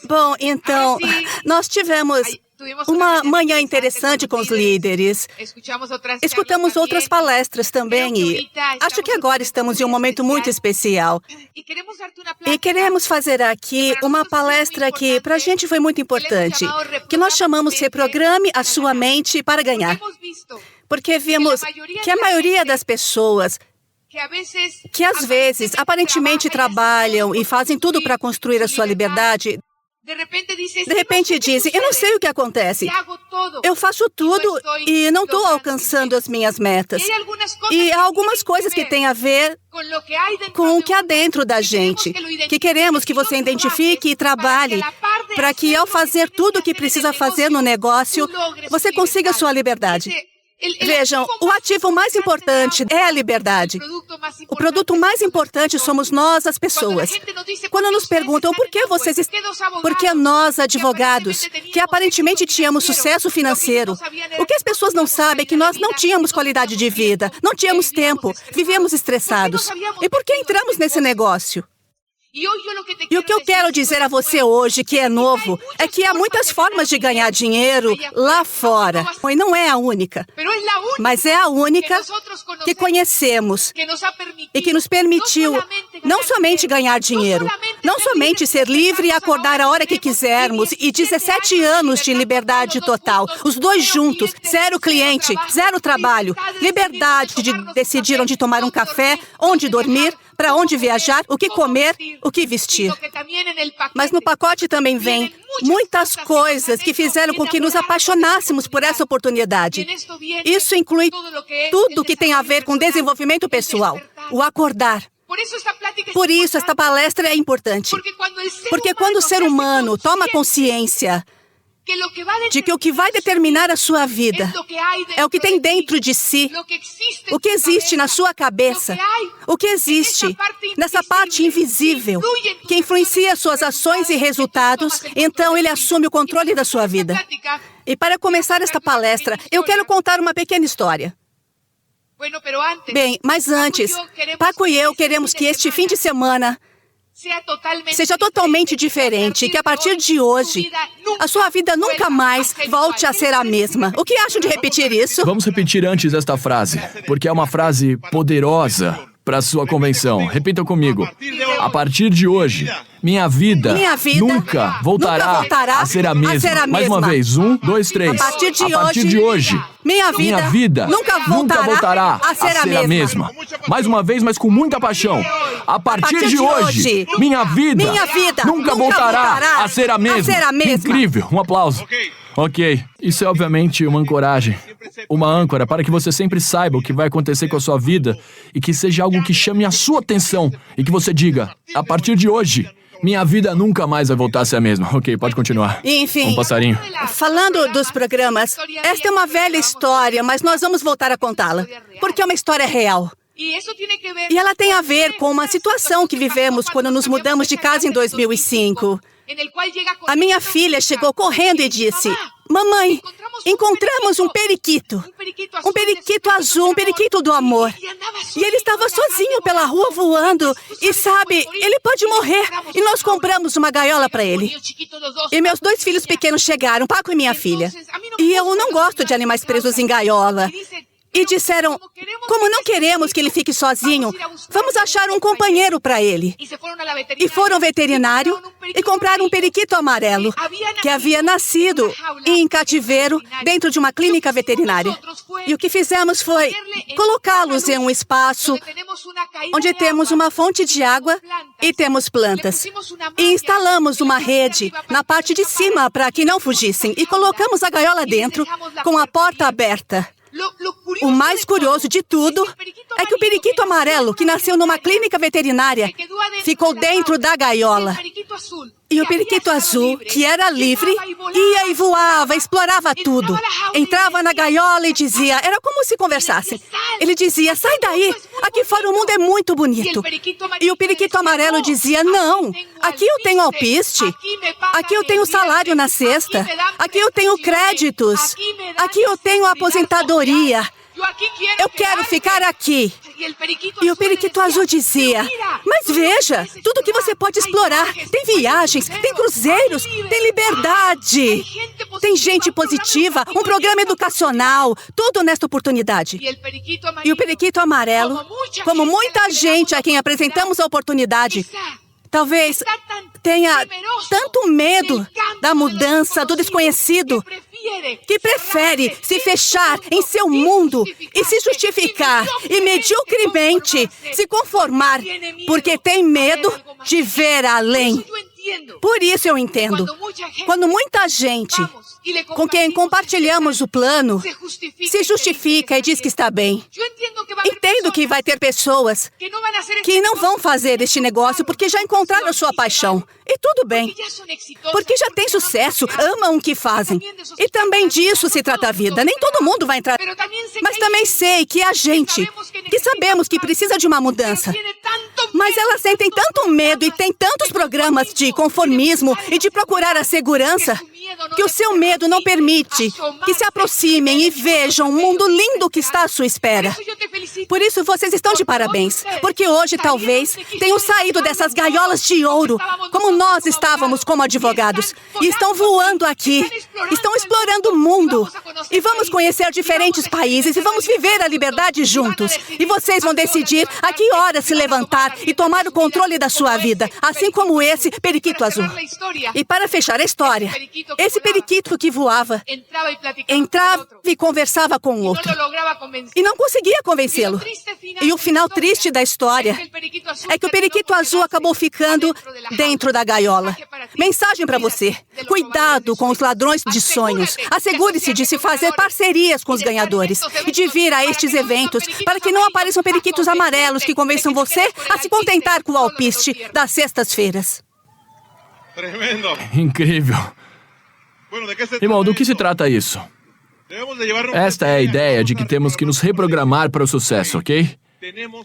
Bom, então, nós tivemos uma manhã interessante com os líderes. Escutamos outras palestras também e acho que agora estamos em um momento muito especial. E queremos fazer aqui uma palestra que para a gente foi muito importante, que nós chamamos Reprograme a Sua Mente para Ganhar. Porque vimos que a maioria das pessoas que às vezes aparentemente trabalham e fazem tudo para construir a sua liberdade, de repente dizem, eu não sei o que acontece. Eu faço tudo e não estou alcançando as minhas metas. E há algumas coisas que têm a ver com o que há dentro da gente, que queremos que você identifique e trabalhe para que ao fazer tudo o que precisa fazer no negócio, você consiga a sua liberdade. Vejam, o ativo mais importante é a liberdade. O produto mais importante somos nós, as pessoas. Quando nos perguntam por que vocês... Porque nós, advogados, que aparentemente tínhamos sucesso financeiro, o que as pessoas não sabem é que nós não tínhamos qualidade de vida, não tínhamos tempo, vivíamos estressados. E por que entramos nesse negócio? E o que eu quero dizer a você hoje, que é novo, é que há muitas formas de ganhar dinheiro lá fora. E não é a única, mas é a única que conhecemos e que nos permitiu não somente ganhar dinheiro, não somente ser livre e acordar a hora que quisermos e 17 anos de liberdade total, os dois juntos, zero cliente, zero trabalho, liberdade de decidir onde tomar um café, onde dormir, para onde viajar, o que comer, o que vestir. Mas no pacote também vem muitas coisas que fizeram com que nos apaixonássemos por essa oportunidade. Isso inclui tudo que tem a ver com desenvolvimento pessoal, o acordar. Por isso, esta palestra é importante. Porque quando o ser humano toma consciência de que o que vai determinar a sua vida é o que tem dentro de si, o que existe na sua cabeça, o que existe nessa parte invisível que influencia suas ações e resultados, então ele assume o controle da sua vida. E para começar esta palestra, eu quero contar uma pequena história. Bem, mas antes, Paco e eu queremos que este fim de semana seja totalmente diferente, que a partir de hoje, a sua vida nunca mais volte a ser a mesma. O que acham de repetir isso? Vamos repetir antes esta frase, porque é uma frase poderosa para a sua convenção. Repita comigo. A partir de hoje, minha vida nunca voltará a ser a mesma. Mais uma vez. 1, 2, 3. A partir de hoje, minha vida nunca voltará a ser a mesma. Mais uma vez, mas com muita paixão. A partir de hoje, minha vida nunca voltará a ser a mesma. Incrível. Um aplauso. Ok, isso é obviamente uma ancoragem, uma âncora para que você sempre saiba o que vai acontecer com a sua vida e que seja algo que chame a sua atenção e que você diga, a partir de hoje, minha vida nunca mais vai voltar a ser a mesma. Ok, pode continuar. Enfim, Um passarinho. Falando dos programas, esta é uma velha história, mas nós vamos voltar a contá-la, porque é uma história real. E ela tem a ver com uma situação que vivemos quando nos mudamos de casa em 2005. A minha filha chegou correndo e disse, mamãe, encontramos um periquito azul, um periquito do amor. E ele estava sozinho pela rua voando e sabe, ele pode morrer. E nós compramos uma gaiola para ele. E meus dois filhos pequenos chegaram, Paco e minha filha. E eu não gosto de animais presos em gaiola. E disseram, como não queremos que ele fique sozinho, vamos achar um companheiro para ele. E foram ao veterinário e compraram um periquito amarelo, que havia nascido em cativeiro dentro de uma clínica veterinária. E o que fizemos foi colocá-los em um espaço onde temos uma fonte de água e temos plantas. E instalamos uma rede na parte de cima para que não fugissem. E colocamos a gaiola dentro com a porta aberta. O mais curioso de tudo é que o periquito amarelo, que nasceu numa clínica veterinária, ficou dentro da gaiola. E o periquito azul, que era livre, ia e voava, explorava tudo. Entrava na gaiola e dizia, era como se conversassem. Ele dizia, sai daí, aqui fora o mundo é muito bonito. E o periquito amarelo dizia, não, aqui eu tenho alpiste, aqui eu tenho salário na cesta, aqui eu tenho créditos, aqui eu tenho aposentadoria. Eu quero ficar aqui. E o periquito azul dizia: mas veja, tudo que você pode explorar. Tem viagens, tem cruzeiros, tem liberdade. Tem gente positiva, um programa educacional, tudo nesta oportunidade. E o periquito amarelo, como muita gente a quem apresentamos a oportunidade, talvez tenha tanto medo da mudança, do desconhecido, que prefere se fechar em seu mundo e se justificar e mediocremente se conformar porque tem medo de ver além. Por isso eu entendo. Quando muita gente com quem compartilhamos o plano se justifica e diz que está bem. Entendo que vai ter pessoas que não vão fazer este negócio porque já encontraram sua paixão. E tudo bem. Porque já tem sucesso, amam o que fazem. E também disso se trata a vida. Nem todo mundo vai entrar. Mas também sei que a gente, que sabemos que precisa de uma mudança, mas elas sentem tanto medo e têm tantos programas de conformismo e de procurar a segurança, que o seu medo não permite que se aproximem e vejam o mundo lindo que está à sua espera. Por isso, vocês estão de parabéns, porque hoje talvez tenham saído dessas gaiolas de ouro, como nós estávamos como advogados, e estão voando aqui, estão explorando o mundo, e vamos conhecer diferentes países, e vamos viver a liberdade juntos. E vocês vão decidir a que hora se levantar e tomar o controle da sua vida, assim como esse periquito azul. E para fechar a história, esse periquito que voava, entrava e conversava com o outro. E não conseguia convencê-lo. E o final triste da história é que o periquito azul acabou ficando dentro da gaiola. Mensagem para você. Cuidado com os ladrões de sonhos. Assegure-se de se fazer parcerias com os ganhadores e de vir a estes eventos para que não apareçam periquitos amarelos que convençam você a se contentar com o alpiste das sextas-feiras. Incrível. Irmão, do que se trata isso? Esta é a ideia de que temos que nos reprogramar para o sucesso, ok?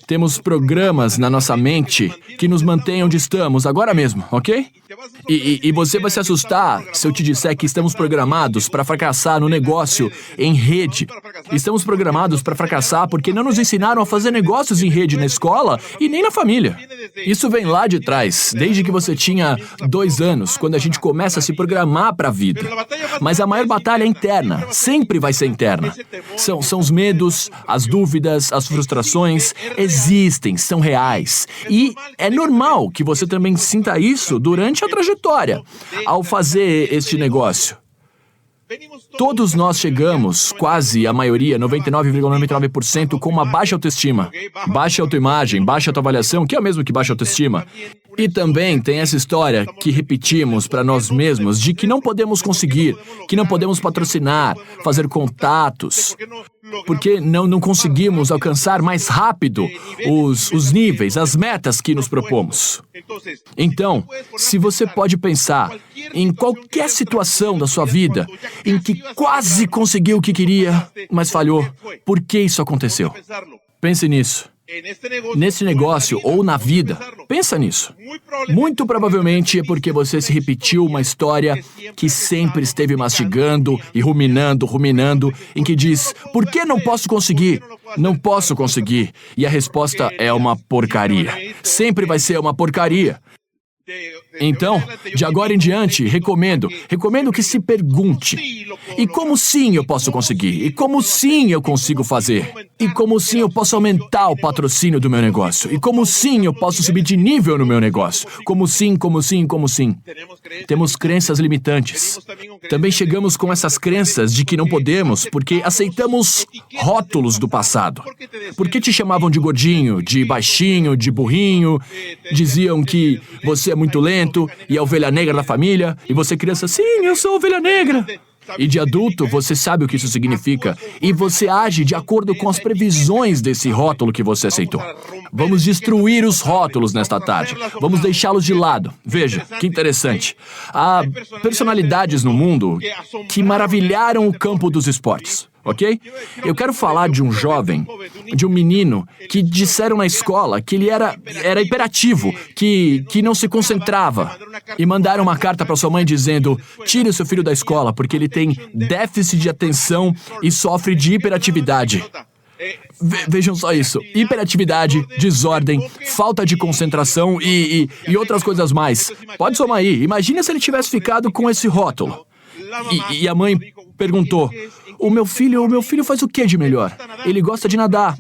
Temos programas na nossa mente que nos mantêm onde estamos agora mesmo, ok? E você vai se assustar se eu te disser que estamos programados para fracassar no negócio em rede. Estamos programados para fracassar porque não nos ensinaram a fazer negócios em rede na escola e nem na família. Isso vem lá de trás, desde que você tinha 2 anos, quando a gente começa a se programar para a vida. Mas a maior batalha é interna, sempre vai ser interna. São os medos, as dúvidas, as frustrações. Existem, são reais. E é normal que você também sinta isso durante a trajetória, ao fazer este negócio. Todos nós chegamos, quase a maioria, 99,99%, com uma baixa autoestima. Baixa autoimagem, baixa autoavaliação, que é o mesmo que baixa autoestima. E também tem essa história que repetimos para nós mesmos de que não podemos conseguir, que não podemos patrocinar, fazer contatos, porque não conseguimos alcançar mais rápido os níveis, as metas que nos propomos. Então, se você pode pensar em qualquer situação da sua vida em que quase conseguiu o que queria, mas falhou, por que isso aconteceu? Pense nisso. Nesse negócio ou na vida, pensa nisso. Muito provavelmente é porque você se repetiu uma história que sempre esteve mastigando e ruminando, em que diz, por que não posso conseguir? Não posso conseguir. E a resposta é uma porcaria. Sempre vai ser uma porcaria. Então, de agora em diante, recomendo que se pergunte, e como sim eu posso conseguir? E como sim eu consigo fazer? E como sim eu posso aumentar o patrocínio do meu negócio? E como sim eu posso subir de nível no meu negócio? Como sim? Temos crenças limitantes. Também chegamos com essas crenças de que não podemos porque aceitamos rótulos do passado. Por que te chamavam de gordinho, de baixinho, de burrinho? Diziam que você é muito lento e a ovelha negra da família, e você criança, sim, eu sou a ovelha negra. E de adulto, você sabe o que isso significa, e você age de acordo com as previsões desse rótulo que você aceitou. Vamos destruir os rótulos nesta tarde. Vamos deixá-los de lado. Veja, que interessante. Há personalidades no mundo que maravilharam o campo dos esportes. Ok? Eu quero falar de um jovem, de um menino, que disseram na escola que ele era hiperativo, que não se concentrava. E mandaram uma carta para sua mãe dizendo, tire o seu filho da escola, porque ele tem déficit de atenção e sofre de hiperatividade. Vejam só isso. Hiperatividade, desordem, falta de concentração e outras coisas mais. Pode somar aí. Imagina se ele tivesse ficado com esse rótulo. E a mãe perguntou, o meu filho faz o que de melhor? Ele gosta de nadar.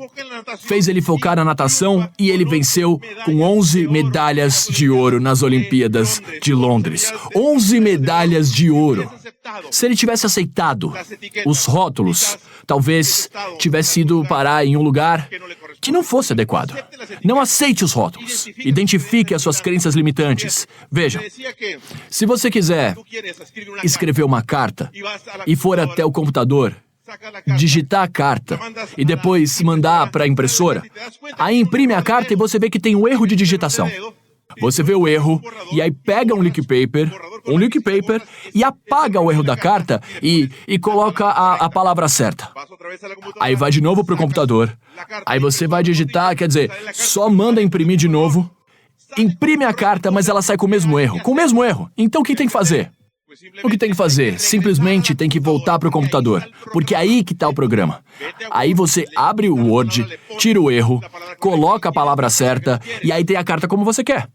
Fez ele focar na natação e ele venceu com 11 medalhas de ouro nas Olimpíadas de Londres. 11 medalhas de ouro. Se ele tivesse aceitado os rótulos, talvez tivesse ido parar em um lugar que não fosse adequado. Não aceite os rótulos. Identifique as suas crenças limitantes. Veja, se você quiser escrever uma carta e for até o computador, digitar a carta e depois mandar para a impressora, aí imprime a carta e você vê que tem um erro de digitação. Você vê o erro e aí pega um leak paper e apaga o erro da carta e coloca a palavra certa. Aí vai de novo pro computador. Aí você vai digitar, quer dizer, só manda imprimir de novo. Imprime a carta, mas ela sai com o mesmo erro. Então o que tem que fazer? O que tem que fazer? Simplesmente tem que voltar para o computador, porque é aí que está o programa. Aí você abre o Word, tira o erro, coloca a palavra certa e aí tem a carta como você quer.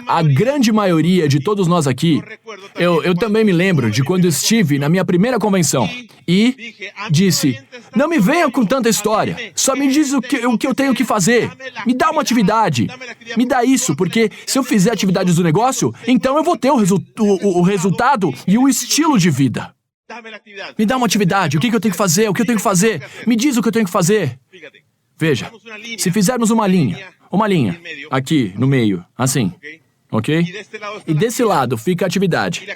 A grande maioria de todos nós aqui, eu também me lembro de quando estive na minha primeira convenção e disse, não me venha com tanta história, só me diz o que eu tenho que fazer, me dá uma atividade, me dá isso, porque se eu fizer atividades do negócio, então eu vou ter o resultado e o estilo de vida. Me dá uma atividade, o que eu tenho que fazer, me diz o que eu tenho que fazer. Veja, se fizermos uma linha, aqui no meio, assim, ok? E desse lado fica a atividade.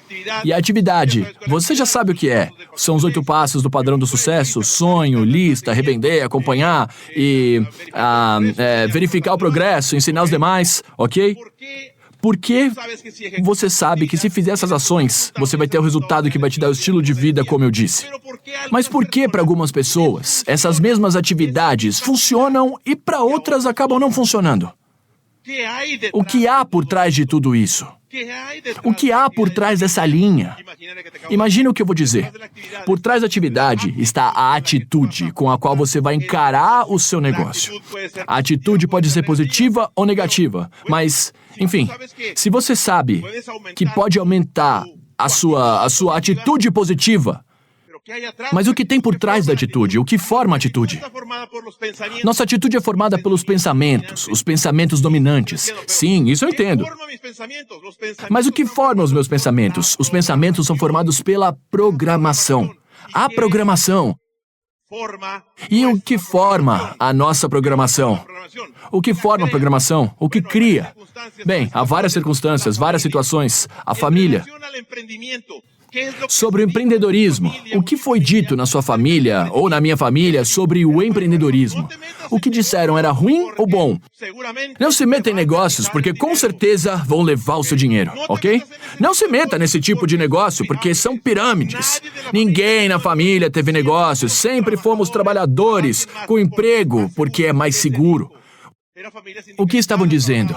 E a atividade, você já sabe o que é. São os 8 passos do padrão do sucesso, sonho, lista, revender, acompanhar e verificar o progresso, ensinar os demais, ok? Porque você sabe que se fizer essas ações, você vai ter o resultado que vai te dar o estilo de vida, como eu disse. Mas por que para algumas pessoas essas mesmas atividades funcionam e para outras acabam não funcionando? O que há por trás de tudo isso? O que há por trás dessa linha? Imagina o que eu vou dizer. Por trás da atividade está a atitude com a qual você vai encarar o seu negócio. A atitude pode ser positiva ou negativa, mas, enfim, se você sabe que pode aumentar a sua atitude positiva, mas o que tem por trás da atitude? O que forma a atitude? Nossa atitude é formada pelos pensamentos, os pensamentos dominantes. Sim, isso eu entendo. Mas o que forma os meus pensamentos? Os pensamentos são formados pela programação. A programação. E o que forma a nossa programação? O que forma a programação? O que cria? Bem, há várias circunstâncias, várias situações. A família. Sobre o empreendedorismo, o que foi dito na sua família ou na minha família sobre o empreendedorismo? O que disseram era ruim ou bom? Não se meta em negócios porque com certeza vão levar o seu dinheiro, ok? Não se meta nesse tipo de negócio porque são pirâmides. Ninguém na família teve negócios, sempre fomos trabalhadores com emprego porque é mais seguro. O que estavam dizendo?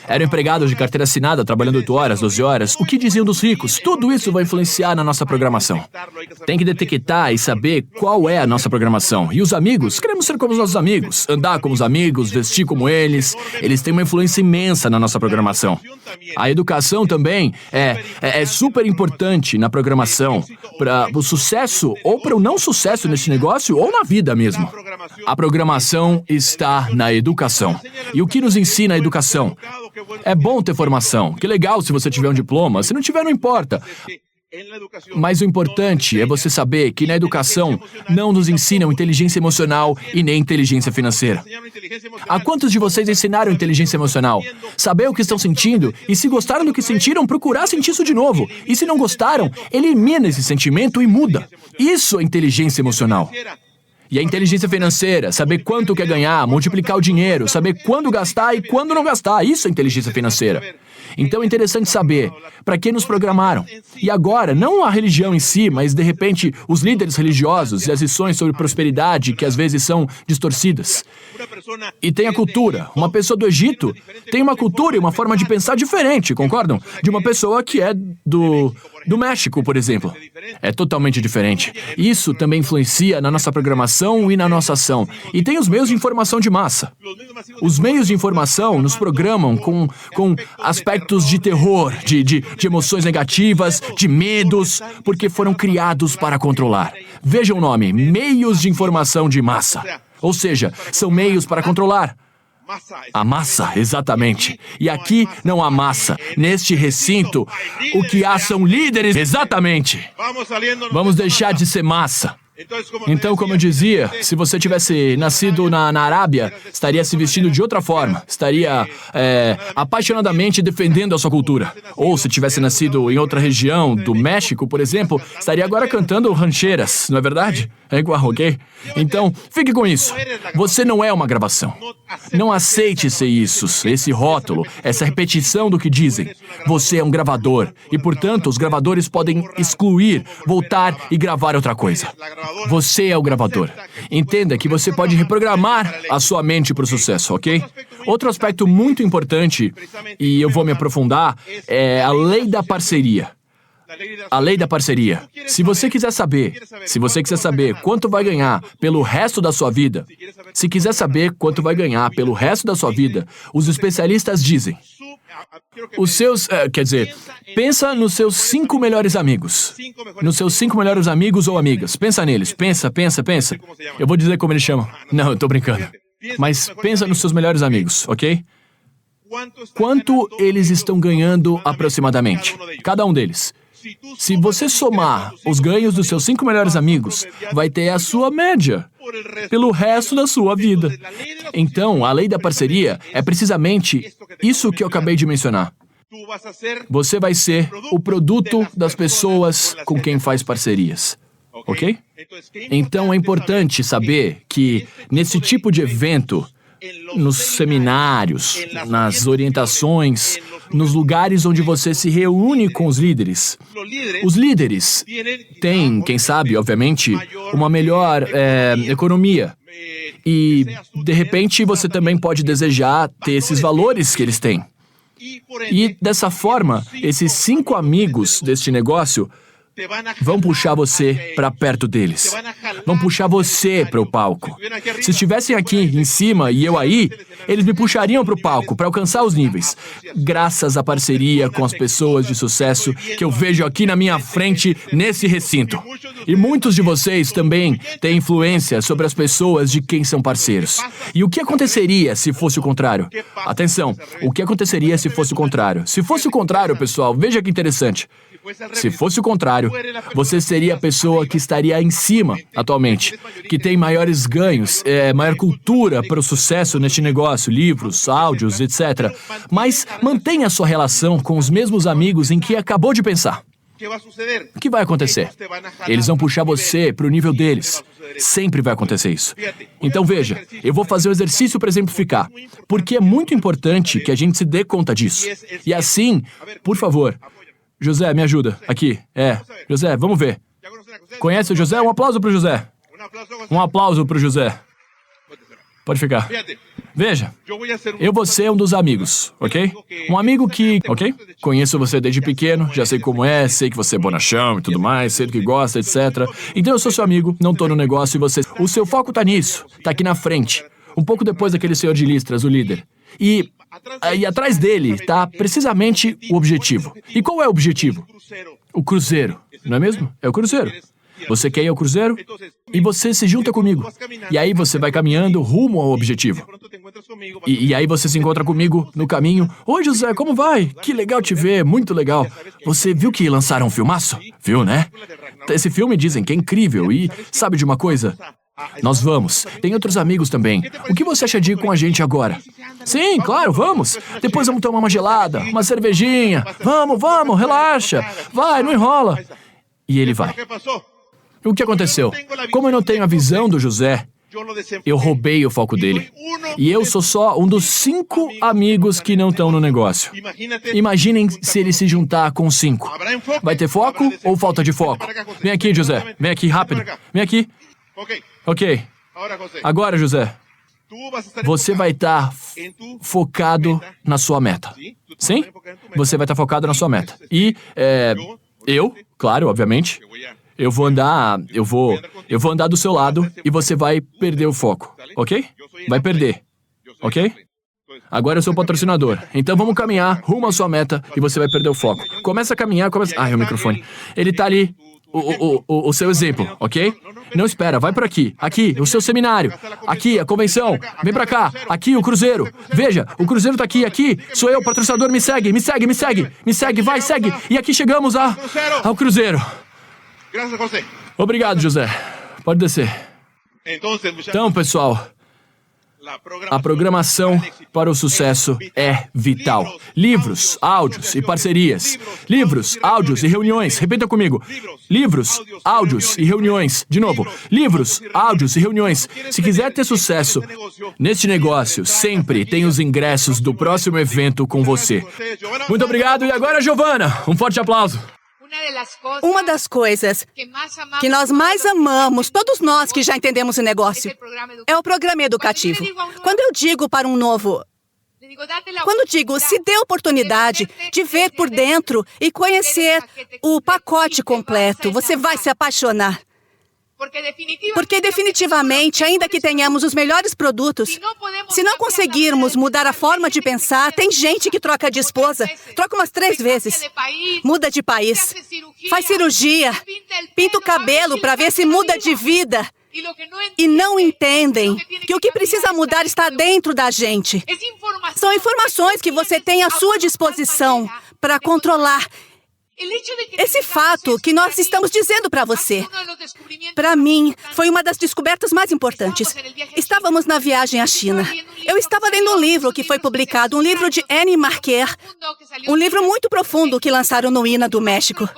Eram empregados de carteira assinada, trabalhando 8 horas, 12 horas. O que diziam dos ricos? Tudo isso vai influenciar na nossa programação. Tem que detectar e saber qual é a nossa programação. E os amigos? Queremos ser como os nossos amigos. Andar como os amigos, vestir como eles. Eles têm uma influência imensa na nossa programação. A educação também é super importante na programação. Para o sucesso ou para o não sucesso nesse negócio ou na vida mesmo. A programação está na educação. E o que nos ensina a educação? É bom ter formação. Que legal se você tiver um diploma. Se não tiver, não importa. Mas o importante é você saber que na educação não nos ensinam inteligência emocional e nem inteligência financeira. A quantos de vocês ensinaram inteligência emocional? Saber o que estão sentindo e se gostaram do que sentiram, procurar sentir isso de novo. E se não gostaram, elimina esse sentimento e muda. Isso é inteligência emocional. E a inteligência financeira, saber quanto quer ganhar, multiplicar o dinheiro, saber quando gastar e quando não gastar, isso é inteligência financeira. Então é interessante saber para que nos programaram. E agora, não a religião em si, mas de repente os líderes religiosos e as lições sobre prosperidade que às vezes são distorcidas. E tem a cultura. Uma pessoa do Egito tem uma cultura e uma forma de pensar diferente, concordam? De uma pessoa que é do México, por exemplo. É totalmente diferente. Isso também influencia na nossa programação e na nossa ação. E tem os meios de informação de massa. Os meios de informação nos programam com aspectos de terror, de emoções negativas, de medos, porque foram criados para controlar. Veja o nome, meios de informação de massa. Ou seja, são meios para controlar. A massa, exatamente. E aqui não há massa. Neste recinto, o que há são líderes. Exatamente. Vamos deixar de ser massa. Então, como eu dizia, se você tivesse nascido na Arábia, estaria se vestindo de outra forma. Estaria apaixonadamente defendendo a sua cultura. Ou se tivesse nascido em outra região, do México, por exemplo, estaria agora cantando rancheras, não é verdade? É igual, ok? Então, fique com isso. Você não é uma gravação. Não aceite ser isso, esse rótulo, essa repetição do que dizem. Você é um gravador. E, portanto, os gravadores podem excluir, voltar e gravar outra coisa. Você é o gravador. Entenda que você pode reprogramar a sua mente para o sucesso, ok? Outro aspecto muito importante, e eu vou me aprofundar, é a lei da parceria. A lei da parceria. Se você quiser saber quanto vai ganhar pelo resto da sua vida, os especialistas dizem, pensa nos seus 5 melhores amigos. Nos seus 5 melhores amigos ou amigas. Pensa neles. Pensa. Eu vou dizer como eles chamam. Não, eu tô brincando. Mas pensa nos seus melhores amigos, ok? Quanto eles estão ganhando aproximadamente? Cada um deles. Se você somar os ganhos dos seus 5 melhores amigos, vai ter a sua média pelo resto da sua vida. Então, a lei da parceria é precisamente isso que eu acabei de mencionar. Você vai ser o produto das pessoas com quem faz parcerias. Ok? Então, é importante saber que nesse tipo de evento, nos seminários, nas orientações, nos lugares onde você se reúne com os líderes têm, quem sabe, obviamente, uma melhor economia. E, de repente, você também pode desejar ter esses valores que eles têm. E, dessa forma, esses 5 amigos deste negócio vão puxar você para perto deles. Vão puxar você para o palco. Se estivessem aqui em cima e eu aí, eles me puxariam para o palco para alcançar os níveis. Graças à parceria com as pessoas de sucesso que eu vejo aqui na minha frente, nesse recinto. E muitos de vocês também têm influência sobre as pessoas de quem são parceiros. E o que aconteceria se fosse o contrário? Atenção, o que aconteceria se fosse o contrário? Se fosse o contrário, pessoal, veja que interessante. Se fosse o contrário, você seria a pessoa que estaria em cima atualmente, que tem maiores ganhos, maior cultura para o sucesso neste negócio, livros, áudios, etc. Mas mantenha a sua relação com os mesmos amigos em que acabou de pensar. O que vai acontecer? Eles vão puxar você para o nível deles. Sempre vai acontecer isso. Então veja, eu vou fazer um exercício para exemplificar, porque é muito importante que a gente se dê conta disso. E assim, por favor, José, me ajuda. Aqui. José, vamos ver. Conhece o José? Um aplauso para o José. Um aplauso para o José. Pode ficar. Veja, eu vou ser um dos amigos, ok? Um amigo que, ok? Conheço você desde pequeno, já sei como é, sei que você é bonachão e tudo mais, sei do que gosta, etc. Então eu sou seu amigo, não tô no negócio e você... O seu foco tá nisso, tá aqui na frente. Um pouco depois daquele senhor de Listras, o líder. E atrás dele tá precisamente o objetivo. E qual é o objetivo? O cruzeiro, não é mesmo? É o cruzeiro. Você quer ir ao cruzeiro? E você se junta comigo. E aí você vai caminhando rumo ao objetivo. E aí você se encontra comigo no caminho. Oi, José, como vai? Que legal te ver, muito legal. Você viu que lançaram um filmaço? Viu, né? Esse filme dizem que é incrível e sabe de uma coisa? Nós vamos. Tem outros amigos também. O que você acha de ir com a gente agora? Sim, claro, vamos. Depois vamos tomar uma gelada, uma cervejinha. Vamos, relaxa. Vai, não enrola. E ele vai. O que aconteceu? Como eu não tenho a visão do José, Eu roubei o foco dele. E eu sou só um dos 5 amigos que não estão no negócio. Imaginem se ele se juntar com 5. Vai ter foco ou falta de foco? Vem aqui, José. Vem aqui, rápido. Vem aqui. Ok. Agora, José, você vai estar focado na sua meta. Sim? Você vai estar focado na sua meta. E, claro, obviamente, eu vou andar do seu lado e você vai perder o foco, ok? Vai perder, ok? Agora eu sou o patrocinador, então vamos caminhar rumo à sua meta e você vai perder o foco. Começa a caminhar, Ah, é o microfone. Ele tá ali, o seu exemplo, ok? Não espera, vai por aqui. Aqui, o seu seminário. Aqui, a convenção. Vem pra cá. Aqui, o cruzeiro. Veja, o cruzeiro tá aqui. Aqui, sou eu, patrocinador, me segue, me segue, me segue. Me segue, vai, segue. E aqui chegamos ao cruzeiro. Obrigado, José. Pode descer. Então, pessoal, a programação para o sucesso é vital. Livros, áudios e parcerias. Livros, áudios e reuniões. Repita comigo. Livros, áudios e reuniões. De novo. Livros, áudios e reuniões. Se quiser ter sucesso neste negócio, sempre tem os ingressos do próximo evento com você. Muito obrigado. E agora, Giovana, um forte aplauso. Uma das coisas que nós mais amamos, todos nós que já entendemos o negócio, é o programa educativo. Quando eu digo para um novo... Quando digo, se dê a oportunidade de ver por dentro e conhecer o pacote completo, você vai se apaixonar. Porque definitivamente, ainda que tenhamos os melhores produtos, se não conseguirmos mudar a forma de pensar, tem gente que troca de esposa, troca umas 3 vezes, muda de país, faz cirurgia, pinta o cabelo para ver se muda de vida. E não entendem que o que precisa mudar está dentro da gente. São informações que você tem à sua disposição para controlar. Esse fato que nós estamos dizendo para você, para mim, foi uma das descobertas mais importantes. Estávamos na viagem à China. Eu estava lendo um livro que foi publicado, um livro de Annie Marquer, um livro muito profundo que lançaram no INA do México,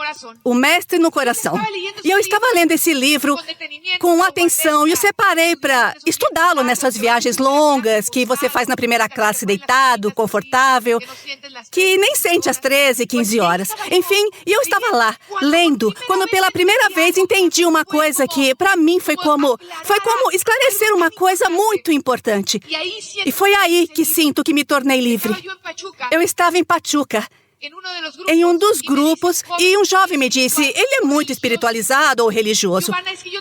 O Mestre no Coração. E eu estava lendo esse livro com atenção e eu separei para estudá-lo nessas viagens longas que você faz na primeira classe deitado, confortável, que nem sente às 13, 15 horas. Enfim, e eu estava lá, lendo, quando pela primeira vez entendi uma coisa que, para mim, foi como esclarecer uma coisa muito importante. E foi aí que sinto que me tornei livre. Eu estava em Pachuca, em um dos grupos, e um jovem me disse, ele é muito espiritualizado ou religioso.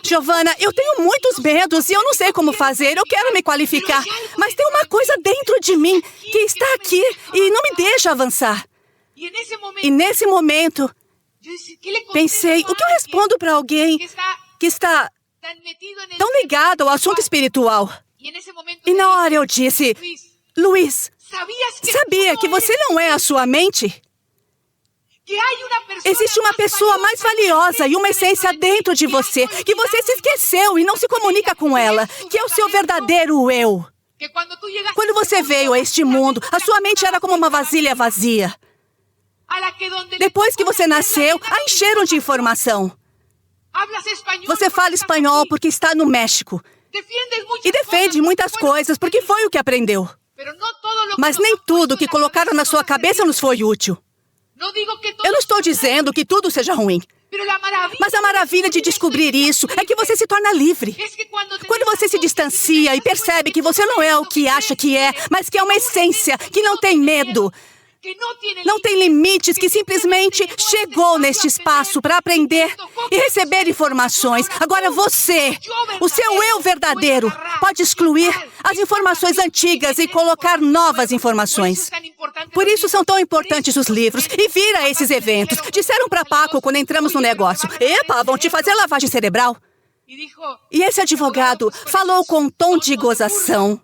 Giovana, eu tenho muitos medos e eu não sei como fazer, eu quero me qualificar, mas tem uma coisa dentro de mim que está aqui e não me deixa avançar. E nesse momento, pensei, o que eu respondo para alguém que está tão ligado ao assunto espiritual? E na hora eu disse, Luiz, sabia que você não é a sua mente? Existe uma pessoa mais valiosa e uma essência dentro de você, que você se esqueceu e não se comunica com ela, que é o seu verdadeiro eu. Quando você veio a este mundo, a sua mente era como uma vasilha vazia. Depois que você nasceu, a encheram de informação. Você fala espanhol porque está no México. E defende muitas coisas porque foi o que aprendeu. Mas nem tudo que colocaram na sua cabeça nos foi útil. Eu não estou dizendo que tudo seja ruim. Mas a maravilha de descobrir isso é que você se torna livre. Quando você se distancia e percebe que você não é o que acha que é, mas que é uma essência que não tem medo, não tem limites, que simplesmente chegou neste espaço para aprender e receber informações. Agora você, o seu eu verdadeiro, pode excluir as informações antigas e colocar novas informações. Por isso são tão importantes os livros e vir a esses eventos. Disseram para Paco quando entramos no negócio, epa, vão te fazer lavagem cerebral. E esse advogado falou com um tom de gozação.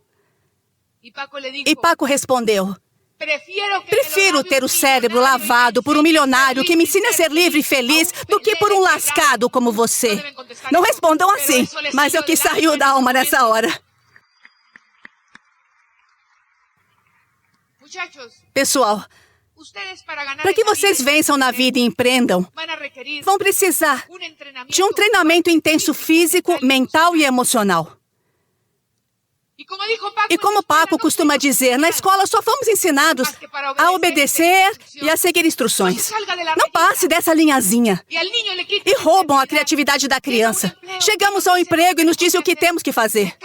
E Paco respondeu, prefiro ter o cérebro lavado por um milionário que me ensine a ser livre e feliz do que por um lascado como você. Não respondam assim, mas é o que saiu da alma nessa hora. Pessoal, para que vocês vençam na vida e empreendam, vão precisar de um treinamento intenso físico, mental e emocional. E como Paco costuma dizer, na escola só fomos ensinados a obedecer e a seguir instruções. Não passe dessa linhazinha. E roubam a criatividade da criança. Chegamos ao emprego e nos dizem o que temos que fazer.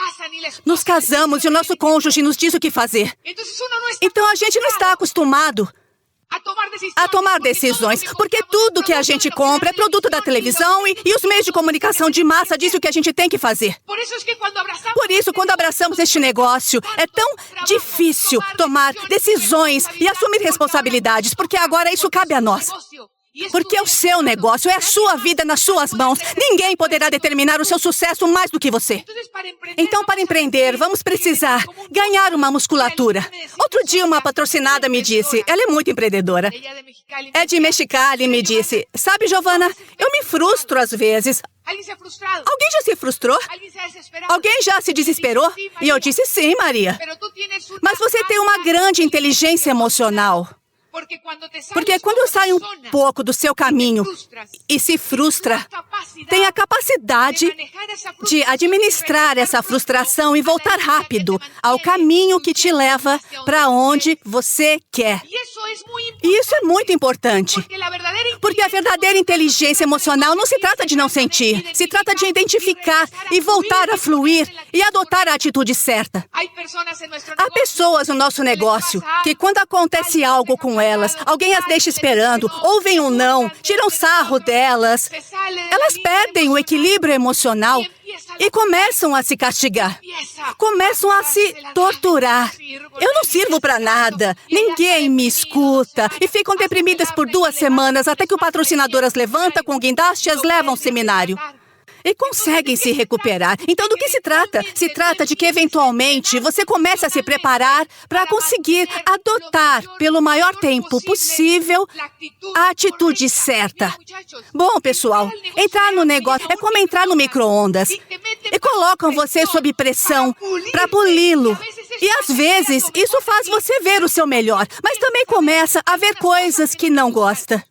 Nos casamos e o nosso cônjuge nos diz o que fazer. Então a gente não está acostumado a tomar decisões, porque tudo que a gente compra é produto da televisão e os meios de comunicação de massa dizem o que a gente tem que fazer. Por isso, quando abraçamos este negócio, é tão difícil tomar decisões e assumir responsabilidades, porque agora isso cabe a nós. Porque é o seu negócio, é a sua vida nas suas mãos. Ninguém poderá determinar o seu sucesso mais do que você. Então, para empreender, vamos precisar ganhar uma musculatura. Outro dia, uma patrocinada me disse, ela é muito empreendedora. É de Mexicali, me disse, sabe, Giovana, eu me frustro às vezes. Alguém já se frustrou? Alguém já se desesperou? E eu disse, sim, Maria. Mas você tem uma grande inteligência emocional. Porque quando sai um pouco do seu caminho e se frustra, tem a capacidade de administrar essa frustração e voltar rápido ao caminho que te leva para onde você quer. E isso é muito importante. Porque a verdadeira inteligência emocional não se trata de não sentir, se trata de identificar e voltar a fluir e adotar a atitude certa. Há pessoas no nosso negócio que, quando acontece algo com elas, alguém as deixa esperando, ouvem um não, tiram sarro delas. Elas perdem o equilíbrio emocional e começam a se castigar. Começam a se torturar. Eu não sirvo para nada, ninguém me escuta. E ficam deprimidas por 2 semanas até que o patrocinador as levanta com guindaste e as leva a um seminário. E conseguem se recuperar. Então, do que se trata? Se trata de que, eventualmente, você comece a se preparar para conseguir adotar, pelo maior tempo possível, a atitude certa. Bom, pessoal, entrar no negócio é como entrar no micro-ondas. E colocam você sob pressão para poli-lo. E, às vezes, isso faz você ver o seu melhor, mas também começa a ver coisas que não gosta.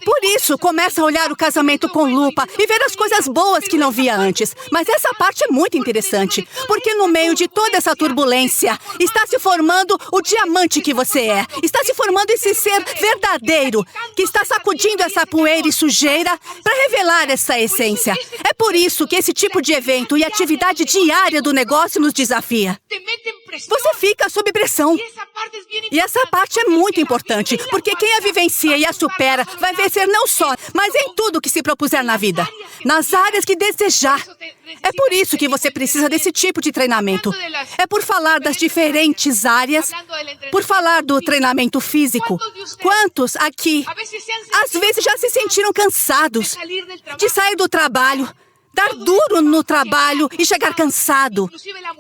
Por isso, começa a olhar o casamento com lupa e ver as coisas boas que não via antes. Mas essa parte é muito interessante, porque no meio de toda essa turbulência, está se formando o diamante que você é. Está se formando esse ser verdadeiro, que está sacudindo essa poeira e sujeira para revelar essa essência. É por isso que esse tipo de evento e atividade diária do negócio nos desafia. Você fica sob pressão. E essa parte é muito importante, porque quem a vivencia e a supera vai vencer não só, mas em tudo que se propuser na vida. Nas áreas que desejar. É por isso que você precisa desse tipo de treinamento. É por falar das diferentes áreas, por falar do treinamento físico. Quantos aqui, às vezes, já se sentiram cansados de sair do trabalho, dar duro no trabalho e chegar cansado.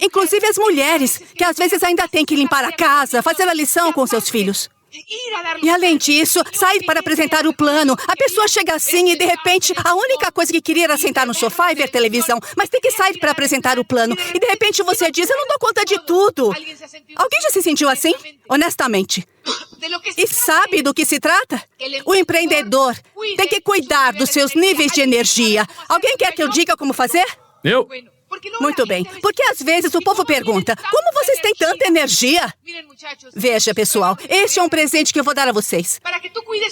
Inclusive as mulheres, que às vezes ainda têm que limpar a casa, fazer a lição com seus filhos. E além disso, sair para apresentar o plano. A pessoa chega assim e, de repente, a única coisa que queria era sentar no sofá e ver televisão. Mas tem que sair para apresentar o plano. E, de repente, você diz, eu não dou conta de tudo. Alguém já se sentiu assim? Honestamente. E sabe do que se trata? O empreendedor tem que cuidar dos seus níveis de energia. Alguém quer que eu diga como fazer? Eu. Muito bem, porque às vezes o povo pergunta, como vocês têm tanta energia? Veja, pessoal, este é um presente que eu vou dar a vocês.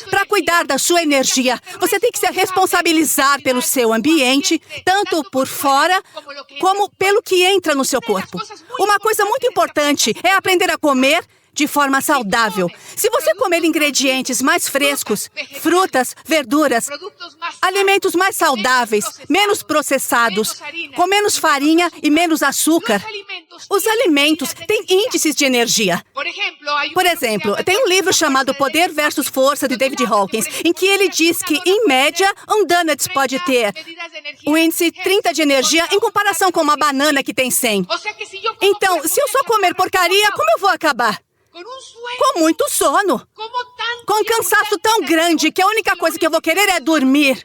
Para cuidar da sua energia, você tem que se responsabilizar pelo seu ambiente, tanto por fora, como pelo que entra no seu corpo. Uma coisa muito importante é aprender a comer de forma saudável. Se você comer ingredientes mais frescos, frutas, verduras, alimentos mais saudáveis, menos processados, com menos farinha e menos açúcar, os alimentos têm índices de energia. Por exemplo, tem um livro chamado Poder versus Força, de David Hawkins, em que ele diz que, em média, um donuts pode ter o índice 30 de energia em comparação com uma banana que tem 100. Então, se eu só comer porcaria, como eu vou acabar? Com muito sono. Com um cansaço tão grande que a única coisa que eu vou querer é dormir.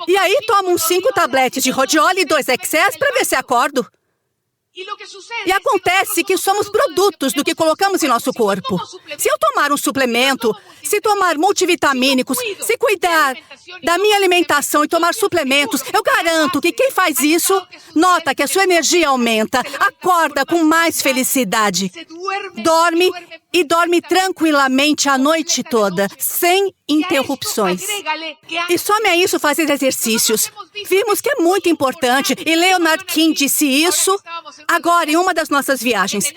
E aí tomo uns 5 tabletes de Rodioli e 2 XS para ver se acordo. E acontece que somos produtos do que colocamos em nosso corpo. Se eu tomar um suplemento, se tomar multivitamínicos, se cuidar da minha alimentação e tomar suplementos, eu garanto que quem faz isso nota que a sua energia aumenta, acorda com mais felicidade, dorme e dorme tranquilamente a noite toda, sem interrupções. E some a isso fazer exercícios. Vimos que é muito importante, e Leonard King disse isso agora em uma das nossas viagens.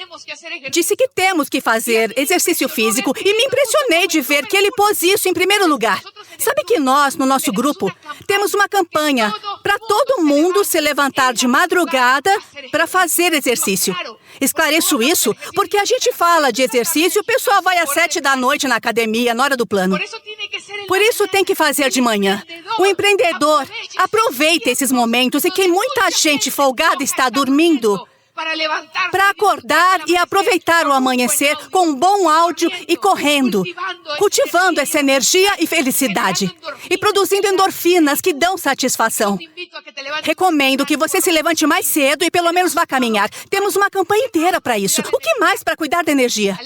Disse que temos que fazer exercício físico, e me impressionei de ver que ele pôs isso em primeiro lugar. Sabe que nós, no nosso grupo, temos uma campanha para todo mundo se levantar de madrugada para fazer exercício. Esclareço isso porque a gente fala de exercício e o pessoal vai às 7 da noite na academia, na hora do plano. Por isso tem que fazer de manhã. O empreendedor aproveita esses momentos em que muita gente folgada está dormindo para acordar e aproveitar o amanhecer com um bom áudio e correndo, cultivando essa energia e felicidade e produzindo endorfinas que dão satisfação. Recomendo que você se levante mais cedo e pelo menos vá caminhar. Temos uma campanha inteira para isso. O que mais para cuidar da energia?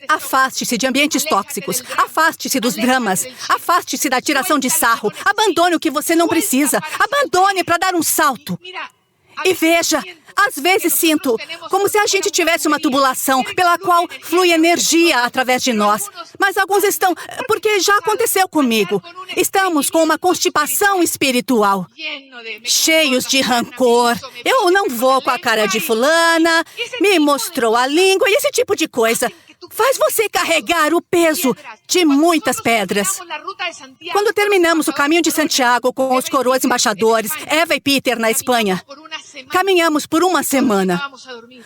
Afaste-se de ambientes tóxicos. Afaste-se dos dramas. Afaste-se da tiração de sarro. Abandone o que você não precisa. Abandone para dar um salto. E veja, às vezes sinto como se a gente tivesse uma tubulação pela qual flui energia através de nós. Mas alguns estão, porque já aconteceu comigo, estamos com uma constipação espiritual, cheios de rancor. Eu não vou com a cara de fulana, me mostrou a língua e esse tipo de coisa. Faz você carregar o peso de muitas pedras. Quando terminamos o caminho de Santiago com os coroas embaixadores, Eva e Peter, na Espanha, caminhamos por uma semana.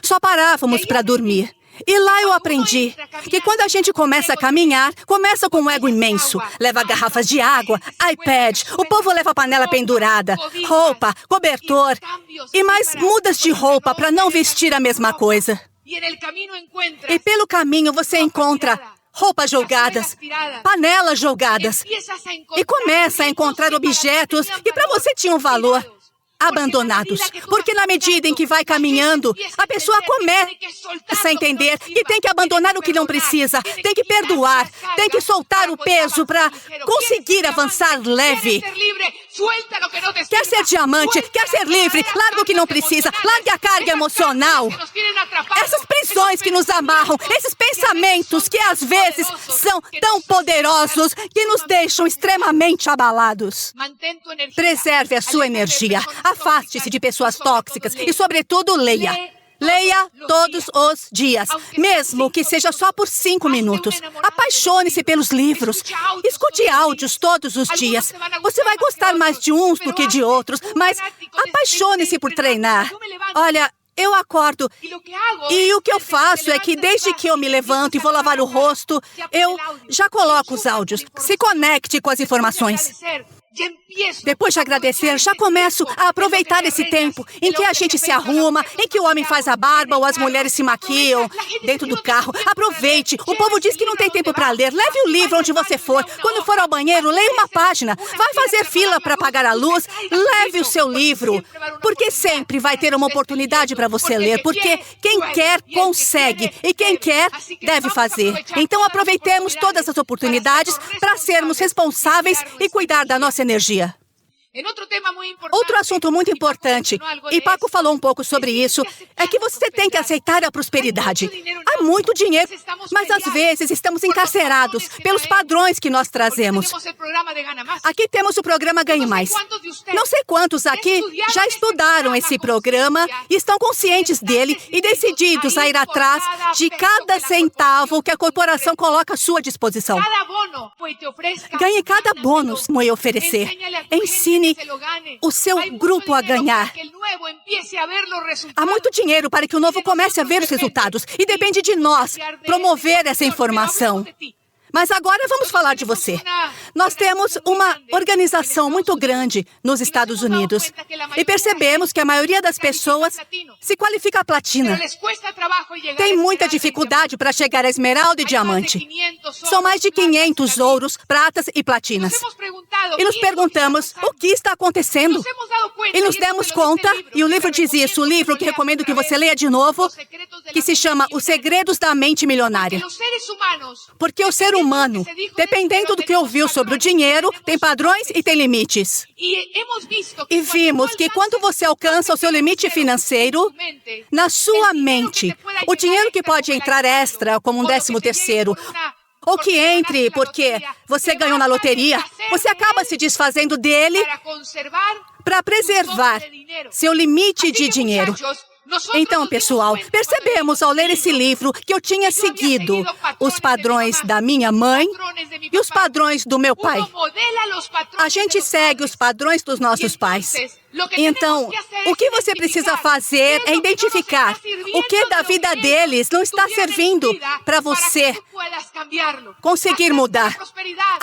Só parávamos para dormir. E lá eu aprendi que quando a gente começa a caminhar, começa com um ego imenso. Leva garrafas de água, iPad, o povo leva panela pendurada, roupa, cobertor e mais mudas de roupa para não vestir a mesma coisa. E pelo caminho você encontra roupas jogadas, panelas jogadas. E começa a encontrar objetos que para você tinham valor, abandonados. Porque na medida em que vai caminhando, a pessoa começa a entender que tem que abandonar o que não precisa, tem que perdoar, tem que soltar o peso para conseguir avançar leve. Quer ser diamante, quer ser livre, larga o que não precisa, largue a carga emocional. Essas prisões que nos amarram, esses pensamentos que às vezes são tão poderosos que nos deixam extremamente abalados. Preserve a sua energia. Afaste-se de pessoas tóxicas e, sobretudo, leia. Leia todos os dias, mesmo que seja só por 5 minutos. Apaixone-se pelos livros. Escute áudios todos os dias. Você vai gostar mais de uns do que de outros, mas apaixone-se por treinar. Olha, eu acordo e o que eu faço é que desde que eu me levanto e vou lavar o rosto, eu já coloco os áudios. Se conecte com as informações. Depois de agradecer, já começo a aproveitar esse tempo em que a gente se arruma, em que o homem faz a barba ou as mulheres se maquiam dentro do carro. Aproveite. O povo diz que não tem tempo para ler. Leve o livro onde você for. Quando for ao banheiro, leia uma página. Vai fazer fila para apagar a luz. Leve o seu livro. Porque sempre vai ter uma oportunidade para você ler. Porque quem quer, consegue. E quem quer, deve fazer. Então aproveitemos todas as oportunidades para sermos responsáveis e cuidar da nossa energia. Outro assunto muito importante, e Paco falou um pouco sobre isso, é que você tem que aceitar a prosperidade. Há muito dinheiro, mas às vezes estamos encarcerados pelos padrões que nós trazemos. Aqui temos o programa Ganhe Mais. Não sei quantos aqui já estudaram esse programa e estão conscientes dele e decididos a ir atrás de cada centavo que a corporação coloca à sua disposição. Ganhe cada bônus que oferecer. Ensine o seu grupo a ganhar. Há muito dinheiro para que o novo comece a ver os resultados e depende de nós promover essa informação. Mas agora vamos falar de você. Nós temos uma organização muito grande nos Estados Unidos e percebemos que a maioria das pessoas se qualifica a platina. Tem muita dificuldade para chegar a esmeralda e diamante. São mais de 500 ouros, pratas e platinas. E nos perguntamos o que está acontecendo. E nos demos conta, e o livro diz isso, o livro que recomendo que você leia de novo, que se chama Os Segredos da Mente Milionária. Porque o ser humano, dependendo do que ouviu sobre o dinheiro, tem padrões e tem limites. E vimos que quando você alcança o seu limite financeiro, na sua mente, o dinheiro que pode entrar extra, como um 13º, ou que entre porque você ganhou na loteria, você acaba se desfazendo dele para preservar seu limite de dinheiro. Então, pessoal, percebemos ao ler esse livro que eu tinha seguido os padrões da minha mãe e os padrões do meu pai. A gente segue os padrões dos nossos pais. Então, o que você precisa fazer é identificar o que da vida deles não está servindo para você conseguir mudar.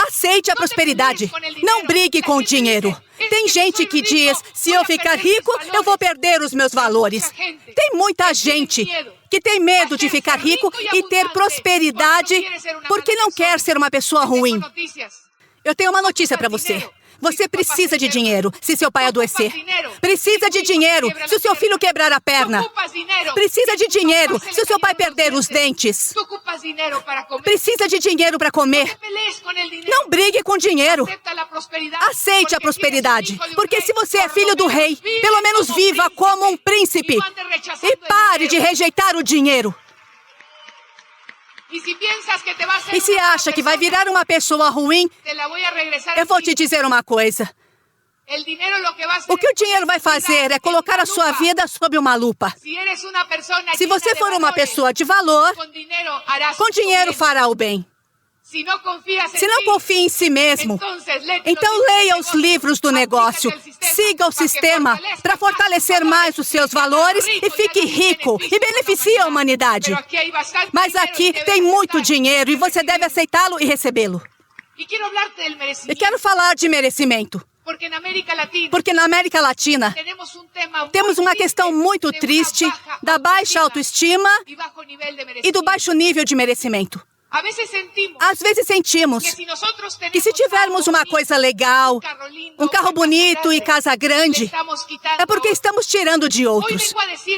Aceite a prosperidade. Não brigue com o dinheiro. Tem gente que diz, se eu ficar rico, eu vou perder os meus valores. Tem muita gente que tem medo de ficar rico e ter prosperidade porque não quer ser uma pessoa ruim. Eu tenho uma notícia para você. Você precisa de dinheiro se seu pai adoecer. Precisa de dinheiro se o seu filho quebrar a perna. Precisa de dinheiro se o seu pai perder os dentes. Precisa de dinheiro para comer. Não brigue com dinheiro. Aceite a prosperidade. Porque se você é filho do rei, pelo menos viva como um príncipe. E pare de rejeitar o dinheiro. E se acha que vai virar uma pessoa ruim, eu vou te dizer uma coisa. O que o dinheiro vai fazer é colocar a sua vida sob uma lupa. Se você for uma pessoa de valor, com dinheiro fará o bem. Se não confia em si mesmo, então leia os livros do negócio. Siga o sistema para fortalecer mais os seus valores e fique rico e beneficie a humanidade. Mas aqui tem muito dinheiro e você deve aceitá-lo e recebê-lo. E quero falar de merecimento. Porque na América Latina temos uma questão muito triste da baixa autoestima e do baixo nível de merecimento. Às vezes sentimos que se tivermos uma coisa legal, um carro bonito e casa grande, é porque estamos tirando de outros.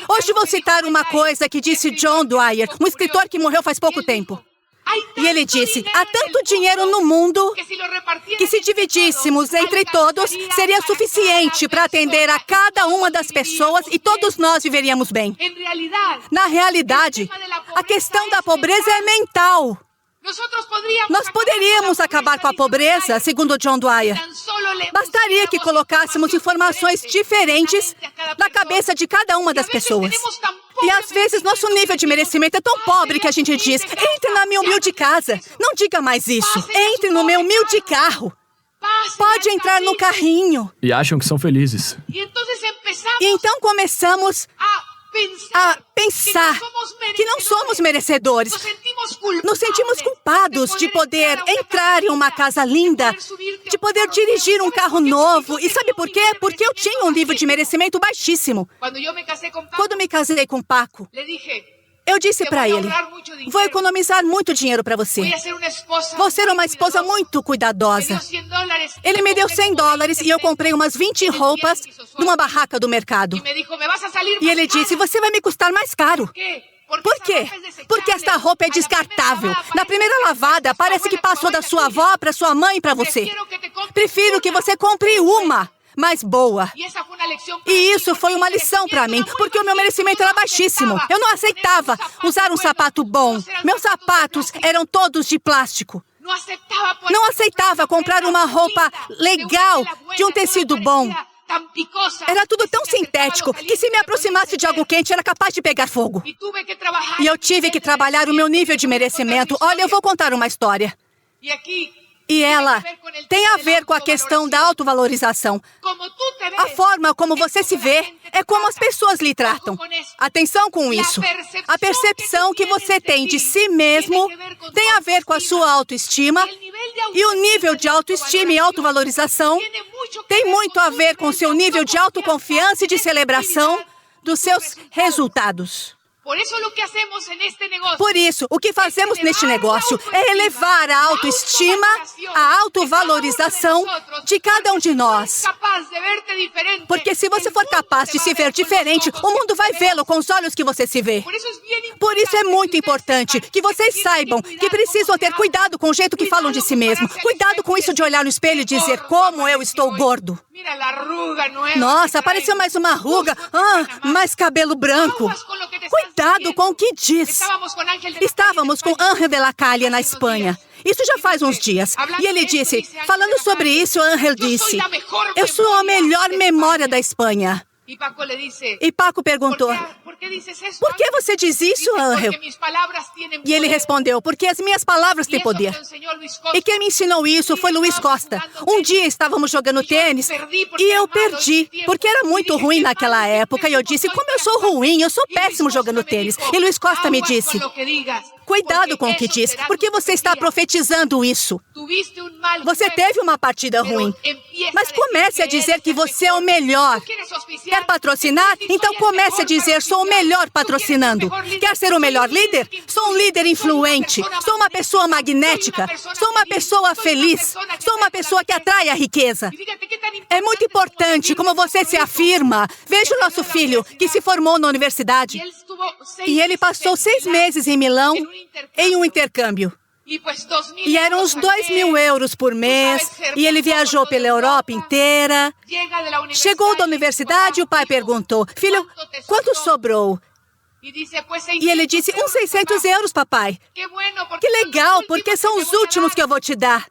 Hoje vou citar uma coisa que disse John Dwyer, um escritor que morreu faz pouco tempo. E ele disse, há tanto dinheiro no mundo que se dividíssemos entre todos, seria suficiente para atender a cada uma das pessoas e todos nós viveríamos bem. Na realidade, a questão da pobreza é mental. Nós poderíamos acabar com a pobreza, segundo John Dwyer. Bastaria que colocássemos informações diferentes na cabeça de cada uma das pessoas. E às vezes nosso nível de merecimento é tão pobre que a gente diz, entre na minha humilde casa. Não diga mais isso. Entre no meu humilde carro. Pode entrar no carrinho. E acham que são felizes. E então começamos a pensar que não somos merecedores. Nos sentimos culpados de poder entrar em uma casa linda, de poder dirigir um carro novo. E sabe por quê? Porque eu tinha um nível de merecimento baixíssimo. Quando me casei com Paco, eu disse para ele, vou economizar muito dinheiro para você. Vou ser uma esposa muito cuidadosa. Ele me deu $100 e eu comprei umas 20 roupas numa barraca do mercado. E ele disse, você vai me custar mais caro. Por quê? Porque esta roupa é descartável. Na primeira lavada, parece que passou da sua avó para sua mãe e para você. Prefiro que você compre uma mais boa. E isso foi uma lição para mim, porque o meu merecimento era baixíssimo. Eu não aceitava usar um sapato bom. Meus sapatos eram todos de plástico. Não aceitava comprar uma roupa legal, de um tecido bom. Era tudo tão sintético que se me aproximasse de algo quente era capaz de pegar fogo. E eu tive que trabalhar o meu nível de merecimento. Olha, eu vou contar uma história. E ela tem a ver com a questão da autovalorização. A forma como você se vê É como as pessoas lhe tratam. Atenção com isso. A percepção que você tem de si mesmo tem a ver com a sua autoestima, e o nível de autoestima e autovalorização tem muito a ver com o seu nível de autoconfiança e de celebração dos seus resultados. Por isso, o que fazemos neste negócio é elevar a autoestima, a autovalorização de cada um de nós. Porque se você for capaz de se ver diferente, o mundo vai vê-lo com os olhos que você se vê. Por isso é muito importante que vocês saibam que precisam ter cuidado com o jeito que falam de si mesmo. Cuidado com isso de olhar no espelho e dizer como eu estou gordo. Nossa, apareceu mais uma ruga. Mais cabelo branco. Cuidado com o que diz. Estávamos com Ángel de la Calle na Espanha. Isso já faz uns dias. E ele disse, falando sobre isso, Ángel disse, eu sou a melhor memória da Espanha. E Paco perguntou, por que você diz isso, Ángel? E ele respondeu, porque as minhas palavras têm poder. E quem me ensinou isso foi Luiz Costa. Um dia estávamos jogando tênis e eu perdi, porque era muito ruim naquela época. E eu disse, como eu sou ruim, eu sou péssimo jogando tênis. E Luiz Costa me disse, cuidado com o que diz, porque você está profetizando isso. Você teve uma partida ruim, mas comece a dizer que você é o melhor. Quer patrocinar? Então comece a dizer, sou o melhor patrocinando. Quer ser o melhor líder? Sou um líder influente. Sou uma pessoa magnética. Sou uma pessoa feliz. Sou uma pessoa que atrai a riqueza. É muito importante como você se afirma. Veja o nosso filho, que se formou na universidade. E ele passou 6 meses em Milão em um intercâmbio. E eram uns 2.000 euros por mês, e ele viajou pela Europa inteira. Chegou da universidade e o pai perguntou, filho, quanto sobrou? E ele disse, uns 600 euros, papai. Que legal, porque são os últimos que eu vou te dar.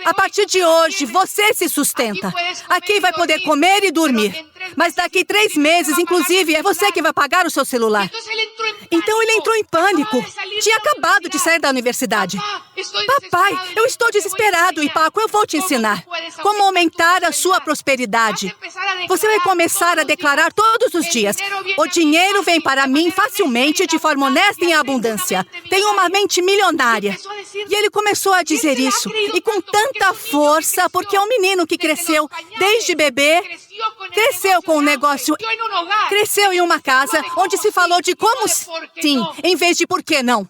A partir de hoje, você se sustenta. Aqui vai poder comer e dormir. Mas daqui 3 meses, inclusive, é você que vai pagar o seu celular. Então ele entrou em pânico. Tinha acabado de sair da universidade. Papai, eu estou desesperado. E Paco, eu vou te ensinar como aumentar a sua prosperidade. Você vai começar a declarar todos os dias. O dinheiro vem para mim facilmente, de forma honesta e em abundância. Tenho uma mente milionária. E ele começou a dizer isso. E com tanta força, porque é um menino que cresceu desde bebê, cresceu com um negócio, cresceu em uma casa onde se falou de como sim, em vez de por que não.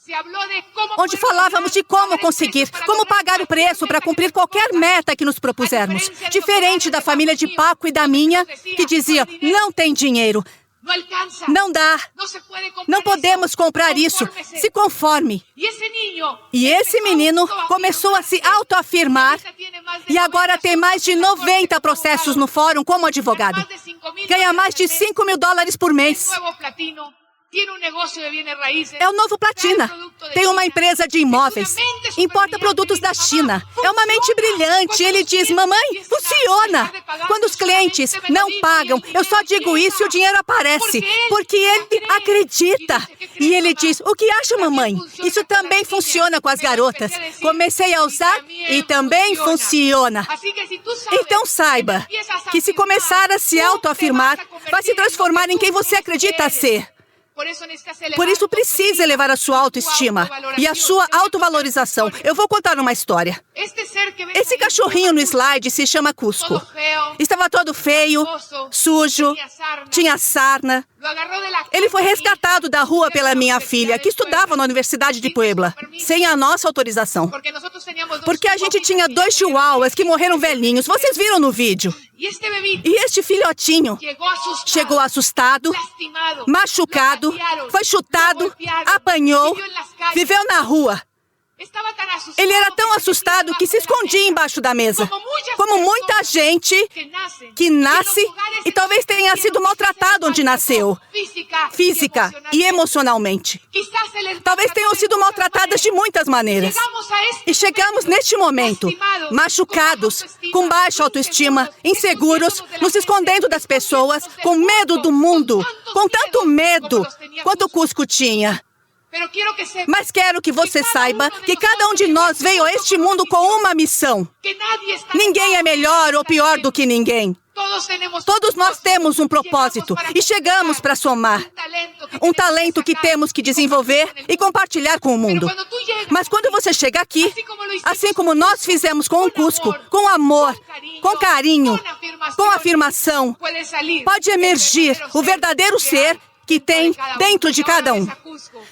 Onde falávamos de como conseguir, como pagar o preço para cumprir qualquer meta que nos propusermos. Diferente da família de Paco e da minha, que dizia, não tem dinheiro. Não dá. Não podemos comprar isso. Se conforme. E esse menino começou a se autoafirmar e agora tem mais de 90 processos no fórum como advogado. Ganha mais de $5.000 por mês. É o novo Platina. Tem uma empresa de imóveis. Importa produtos da China. É uma mente brilhante. Ele diz, mamãe, funciona. Quando os clientes não pagam, eu só digo isso e o dinheiro aparece. Porque ele acredita. E ele diz, o que acha, mamãe? Isso também funciona com as garotas. Comecei a usar e também funciona. Então saiba que se começar a se autoafirmar, vai se transformar em quem você acredita ser. Por isso precisa elevar a sua autoestima e a sua autovalorização. Eu vou contar uma história. Esse cachorrinho no slide se chama Cusco. Estava todo feio, sujo, tinha sarna. Ele foi resgatado da rua pela minha filha, que estudava na Universidade de Puebla, sem a nossa autorização. Porque a gente tinha 2 chihuahuas que morreram velhinhos. Vocês viram no vídeo. E este filhotinho chegou assustado, machucado, foi chutado, apanhou, viveu na rua. Ele era tão assustado que se escondia embaixo da mesa. Como muita gente que nasce e talvez tenha sido maltratado onde nasceu, física e emocionalmente. Talvez tenham sido maltratadas de muitas maneiras. E chegamos neste momento, machucados, com baixa autoestima, inseguros, nos escondendo das pessoas, com medo do mundo, com tanto medo quanto o Cusco tinha. Mas quero que você saiba que cada um de nós veio a este mundo com uma missão. Ninguém é melhor ou pior do que ninguém. Todos nós temos um propósito e chegamos para somar. Um talento que temos que desenvolver e compartilhar com o mundo. Mas quando você chega aqui, assim como nós fizemos com o Cusco, com amor, com carinho, com afirmação, pode emergir o verdadeiro ser que tem dentro de cada um.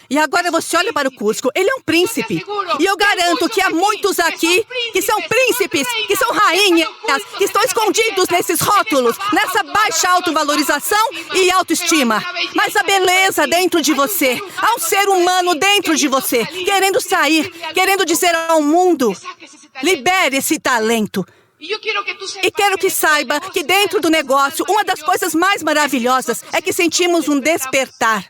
E agora você olha para o Cusco, ele é um príncipe. E eu garanto que há muitos aqui que são príncipes, que são rainhas, que estão escondidos nesses rótulos, nessa baixa autovalorização e autoestima. Mas a beleza dentro de você, há um ser humano dentro de você, querendo sair, querendo dizer ao mundo, libere esse talento. E quero que saiba que dentro do negócio, uma das coisas mais maravilhosas é que sentimos um despertar.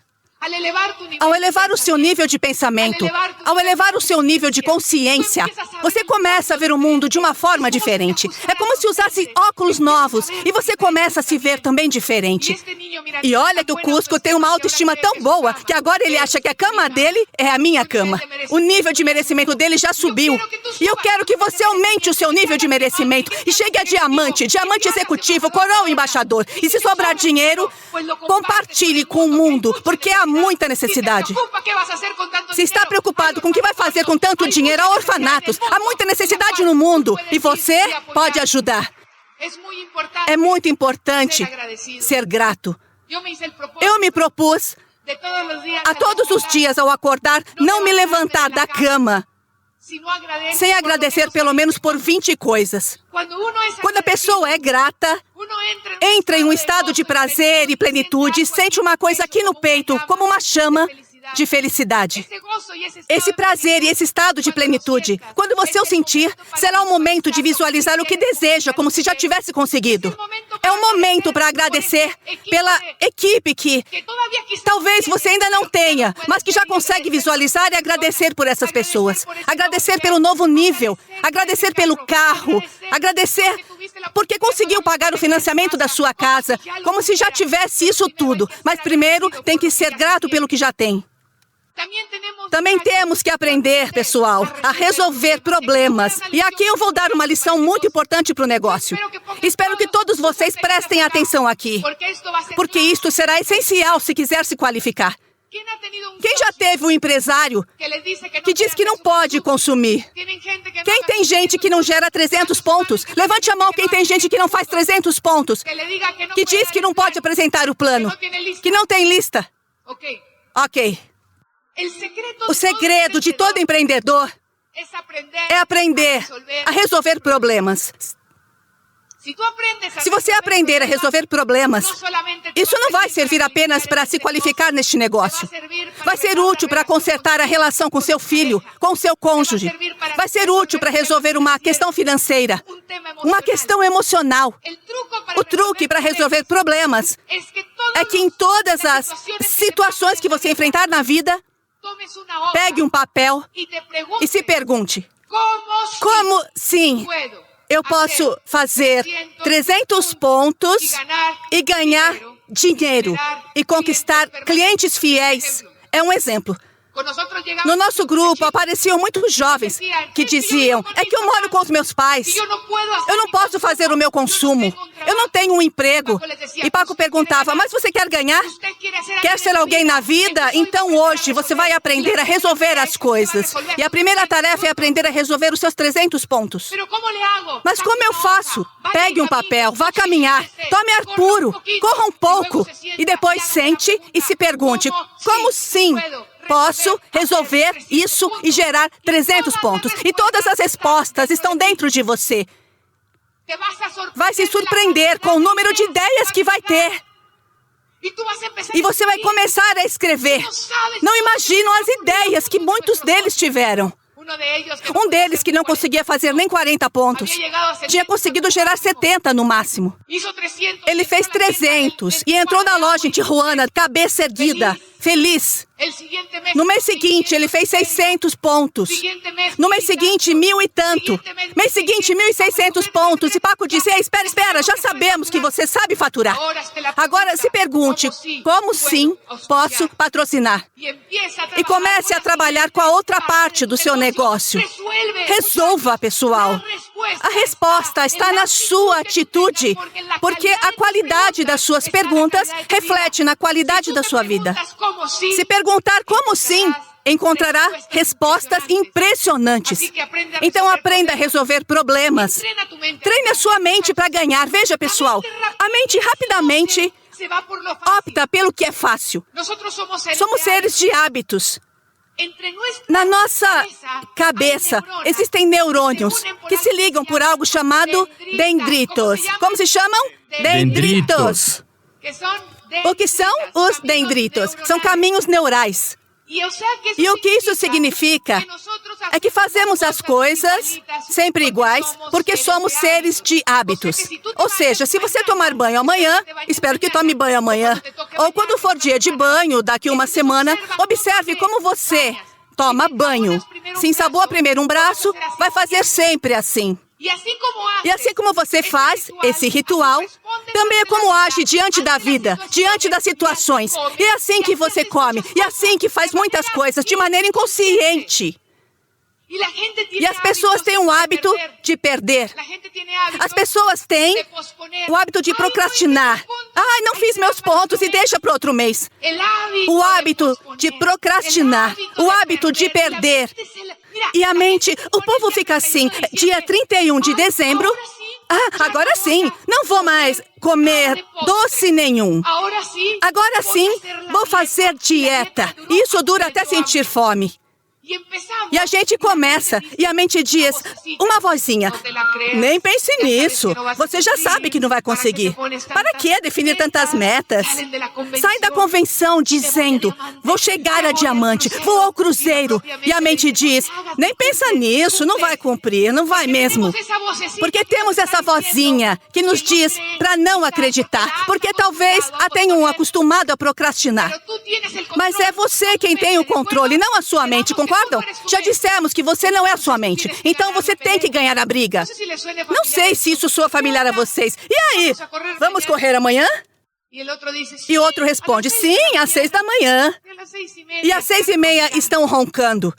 Ao elevar o seu nível de pensamento, ao elevar o seu nível de consciência, você começa a ver o mundo de uma forma diferente. É como se usasse óculos novos e você começa a se ver também diferente. E olha que o Cusco tem uma autoestima tão boa que agora ele acha que a cama dele é a minha cama. O nível de merecimento dele já subiu. E eu quero que você aumente o seu nível de merecimento e chegue a diamante, diamante executivo, coroa embaixador. E se sobrar dinheiro, compartilhe com o mundo, porque há muita necessidade. Se está preocupado com o que vai fazer com tanto dinheiro, há orfanatos, há muita necessidade no mundo e você pode ajudar. É muito importante ser grato. Eu me propus a todos os dias ao acordar não me levantar da cama sem agradecer pelo menos por 20 coisas. Quando a pessoa é grata, entra em um estado de prazer e plenitude e sente uma coisa aqui no peito, como uma chama de felicidade. Esse prazer e esse estado de plenitude, quando você o sentir, será o momento de visualizar o que deseja, como se já tivesse conseguido. É um momento para agradecer pela equipe que talvez você ainda não tenha, mas que já consegue visualizar e agradecer por essas pessoas. Agradecer pelo novo nível, agradecer pelo carro, agradecer porque conseguiu pagar o financiamento da sua casa, como se já tivesse isso tudo. Mas primeiro tem que ser grato pelo que já tem. Também temos que aprender, pessoal, a resolver problemas. E aqui eu vou dar uma lição muito importante para o negócio. Espero que todos vocês prestem atenção aqui, porque isto será essencial se quiser se qualificar. Quem já teve um empresário que diz que não pode consumir? Quem tem gente que não gera 300 pontos? Levante a mão quem tem gente que não faz 300 pontos. Que diz que não pode apresentar o plano. Que não tem lista. Ok. O segredo de todo empreendedor é aprender a resolver problemas. Se você aprender a resolver problemas, isso não vai servir apenas para se qualificar neste negócio. Vai ser útil para consertar a relação com seu filho, com seu cônjuge. Vai ser útil para resolver uma questão financeira, uma questão emocional. O truque para resolver problemas é que em todas as situações que você enfrentar na vida, pegue um papel e se pergunte: como, sim, eu posso fazer 300 pontos e ganhar dinheiro e conquistar clientes fiéis? É um exemplo. No nosso grupo apareciam muitos jovens que diziam: é que eu moro com os meus pais, eu não posso fazer o meu consumo, eu não tenho um emprego. E Paco perguntava: mas você quer ganhar? Quer ser alguém na vida? Então hoje você vai aprender a resolver as coisas. E a primeira tarefa é aprender a resolver os seus 300 pontos. Mas como eu faço? Pegue um papel, vá caminhar, tome ar puro, corra um pouco e depois sente e se pergunte: como sim posso resolver isso e gerar 300 pontos? E todas as respostas estão dentro de você. Vai se surpreender com o número de ideias que vai ter. E você vai começar a escrever. Não imaginam as ideias que muitos deles tiveram. Um deles, que não conseguia fazer nem 40 pontos, tinha conseguido gerar 70 no máximo. Ele fez 300 e entrou na loja em Tijuana, cabeça erguida, feliz. No mês seguinte, ele fez 600 pontos. No mês seguinte, 1.000 e tanto. Mês seguinte, 1.600 pontos. E Paco disse: espera, Espera, já sabemos que você sabe faturar. Agora se pergunte, como sim posso patrocinar? E comece a trabalhar com a outra parte do seu negócio. Resolva, pessoal. A resposta está na sua atitude, porque a qualidade das suas perguntas reflete na qualidade da sua vida. Se perguntar como sim, encontrará respostas impressionantes. Então aprenda a resolver problemas. Treine a sua mente para ganhar. Veja, pessoal, a mente rapidamente opta pelo que é fácil. Somos seres de hábitos. Na nossa cabeça existem neurônios que se ligam por algo chamado dendritos. Como se chamam? Dendritos. O que são os dendritos? São caminhos neurais. E o que isso significa é que fazemos as coisas sempre iguais porque somos seres de hábitos. Ou seja, se você tomar banho amanhã, espero que tome banho amanhã. Ou quando for dia de banho, daqui uma semana, observe como você toma banho. Se ensabou primeiro um braço, vai fazer sempre assim. E assim como você faz esse ritual, também é como age diante da vida, diante das situações. E é assim que você come, e é assim que faz muitas coisas, de maneira inconsciente. E as pessoas têm o hábito de perder. As pessoas têm o hábito de procrastinar. Ai, não fiz meus pontos e deixa para outro mês. O hábito de procrastinar, o hábito de perder. E a mente, o povo fica assim, dia 31 de dezembro, agora sim, não vou mais comer doce nenhum. Agora sim, vou fazer dieta. Isso dura até sentir fome. E a gente começa, e a mente diz, uma vozinha, nem pense nisso, você já sabe que não vai conseguir. Para que definir tantas metas? Sai da convenção dizendo, vou chegar a diamante, vou ao cruzeiro. E a mente diz, nem pensa nisso, não vai cumprir, não vai mesmo. Porque temos essa vozinha que nos diz para não acreditar, porque talvez a tenham acostumado a procrastinar. Mas é você quem tem o controle, não a sua mente, concorda? Já dissemos que você não é a sua mente. Então você tem que ganhar a briga. Não sei se isso soa familiar a vocês. E aí? Vamos correr amanhã? E o outro responde, sim, às 6 da manhã. E às 6:30 estão roncando.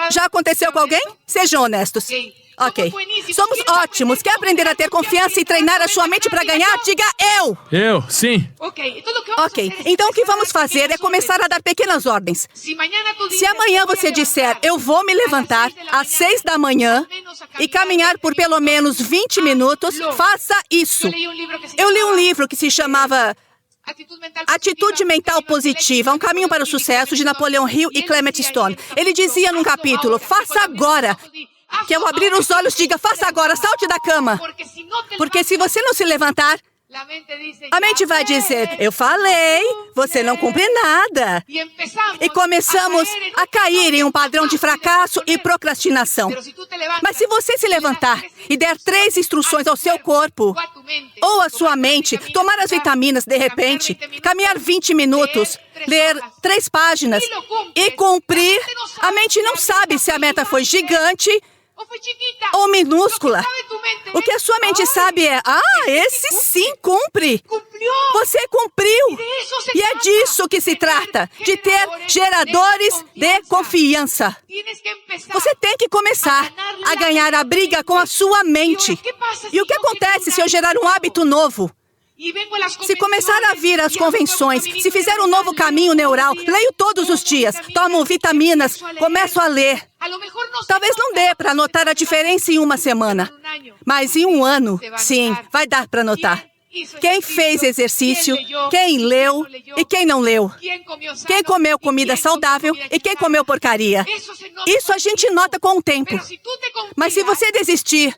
Já aconteceu com alguém? Sejam honestos. Ok. Somos ótimos. Quer aprender a ter confiança e treinar a sua mente para ganhar? Diga eu. Eu, sim. Ok. Então o que vamos fazer é começar a dar pequenas ordens. Se amanhã você disser, eu vou me levantar às 6 da manhã e caminhar por pelo menos 20 minutos, faça isso. Eu li um livro que se chamava Atitude Mental Positiva, um caminho para o sucesso, de Napoleão Hill e Clement Stone. Ele dizia num capítulo, faça agora. Que ao abrir os olhos, diga, faça agora, salte da cama. Porque se você não se levantar, a mente vai dizer, eu falei, você não cumpre nada. E começamos a cair em um padrão de fracasso e procrastinação. Mas se você se levantar e der 3 instruções ao seu corpo, ou à sua mente, tomar as vitaminas de repente, caminhar 20 minutos, ler 3 páginas e cumprir, a mente não sabe se a meta foi gigante ou minúscula. O que a sua mente sabe é, esse sim cumpre. Você cumpriu. E é disso que se trata, de ter geradores de confiança. Você tem que começar a ganhar a briga com a sua mente. E o que acontece se eu gerar um hábito novo? Se começar a vir as convenções, se fizer um novo caminho neural, leio todos os dias, tomo vitaminas, começo a ler. Talvez não dê para notar a diferença em uma semana, mas em um ano, sim, vai dar para notar. Quem fez exercício, quem leu e quem não leu. Quem comeu comida saudável e quem comeu porcaria. Isso a gente nota com o tempo. Mas se você desistir,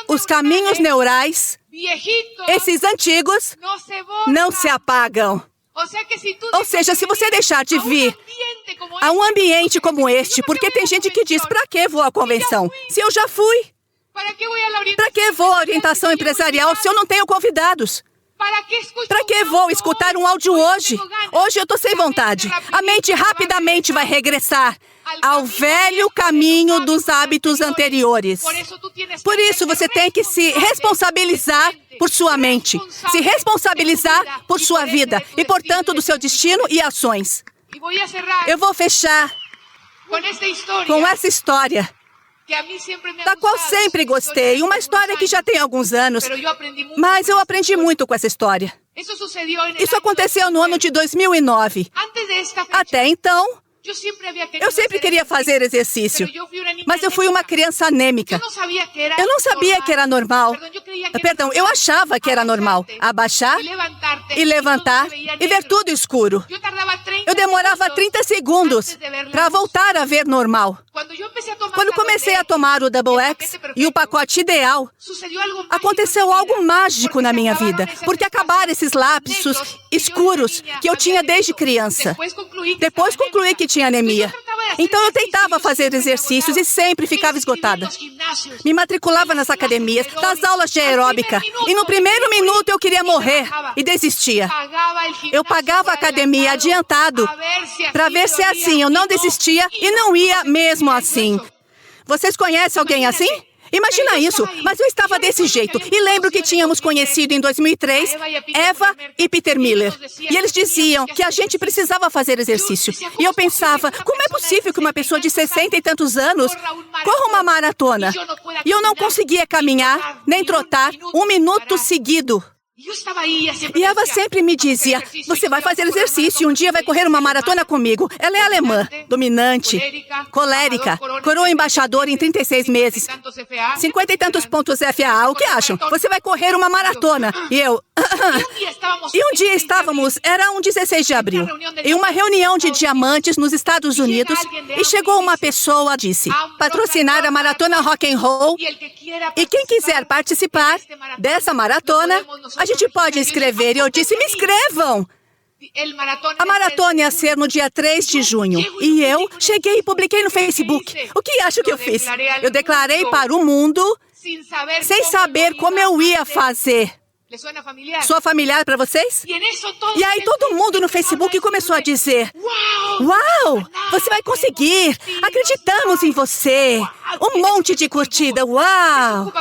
os caminhos neurais, esses antigos, não se apagam. Ou seja, se você deixar de vir a um ambiente como este, porque tem gente que diz, para que vou à convenção? Se eu já fui. Para que vou à orientação empresarial se eu não tenho convidados? Para que vou escutar um áudio hoje? Hoje eu estou sem vontade. A mente rapidamente vai regressar ao velho caminho dos hábitos anteriores. Por isso, você tem que se responsabilizar por sua mente, se responsabilizar por sua vida e, portanto, do seu destino e ações. Eu vou fechar com essa história, da qual sempre gostei. Uma história que já tem alguns anos, mas eu aprendi muito com essa história. Isso aconteceu no ano de 2009. Até então, eu sempre queria fazer exercício, mas eu fui uma criança anêmica. Eu não sabia que era normal. Perdão, eu achava que era normal abaixar e levantar e ver tudo escuro. Eu demorava 30 segundos para voltar a ver normal. Quando comecei a tomar o Double X e o pacote ideal, aconteceu algo mágico na minha vida, porque acabaram esses lapsos escuros que eu tinha desde criança. Depois concluí que tinha anemia. Então eu tentava fazer exercícios e sempre ficava esgotada. Me matriculava nas academias, nas aulas de aeróbica. E no primeiro minuto eu queria morrer e desistia. Eu pagava a academia adiantado para ver se assim eu não desistia e não ia mesmo assim. Vocês conhecem alguém assim? Imagina isso, mas eu estava desse jeito. E lembro que tínhamos conhecido em 2003 Eva e Peter Miller. E eles diziam que a gente precisava fazer exercício. E eu pensava, como é possível que uma pessoa de 60 e tantos anos corra uma maratona? E eu não conseguia caminhar, nem trotar, 1 minuto seguido. E Eva sempre me dizia, você vai fazer exercício e um dia vai correr uma maratona comigo. Ela é alemã, dominante, colérica, coroa embaixadora em 36 meses, 50 e tantos pontos FAA. O que acham? Você vai correr uma maratona. E eu... E um dia estávamos, era um 16 de abril, em uma reunião de diamantes nos Estados Unidos, e chegou uma pessoa e disse, patrocinar a maratona rock and roll, e quem quiser participar dessa maratona, a gente pode inscrever. E eu disse, me inscrevam! A maratona ia ser no dia 3 de junho. E eu cheguei e publiquei no Facebook. O que acho que eu fiz? Eu declarei para o mundo, sem saber como eu ia fazer. Soa familiar para vocês? E aí todo mundo no Facebook começou a dizer, uau, você vai conseguir, acreditamos em você, um monte de curtida, uau.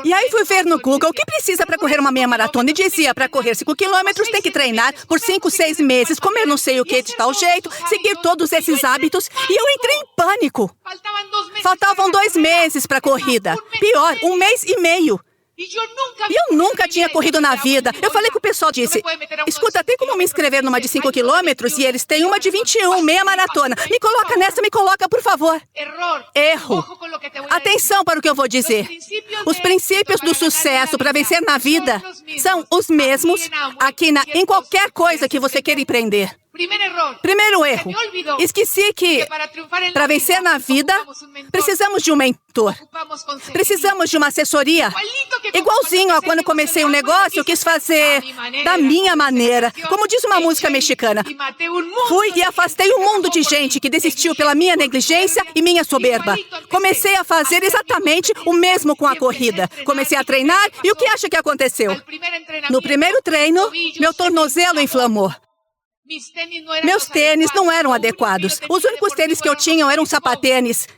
E aí fui ver no Google o que precisa para correr uma meia maratona e dizia, para correr 5 quilômetros tem que treinar por 5, 6 meses, comer não sei o que de tal jeito, seguir todos esses hábitos, e eu entrei em pânico. Faltavam 2 meses para a corrida, pior, 1 mês e meio. E eu nunca tinha corrido na vida. Eu falei com o pessoal, disse, escuta, tem como me inscrever numa de 5 quilômetros? E eles têm uma de 21, meia maratona. Me coloca nessa, me coloca, por favor. Erro. Atenção para o que eu vou dizer. Os princípios do sucesso para vencer na vida são os mesmos aqui em qualquer coisa que você queira empreender. Primeiro erro. Esqueci que, para vencer na vida, precisamos de um mentor. Precisamos de uma assessoria. Igualzinho a quando comecei um negócio, eu quis fazer da minha maneira. Como diz uma música mexicana. Fui e afastei um mundo de gente que desistiu pela minha negligência e minha soberba. Comecei a fazer exatamente o mesmo com a corrida. Comecei a treinar e o que acha que aconteceu? No primeiro treino, meu tornozelo inflamou. Meus tênis não eram adequados. Os únicos tênis que eu tinha eram sapatênis,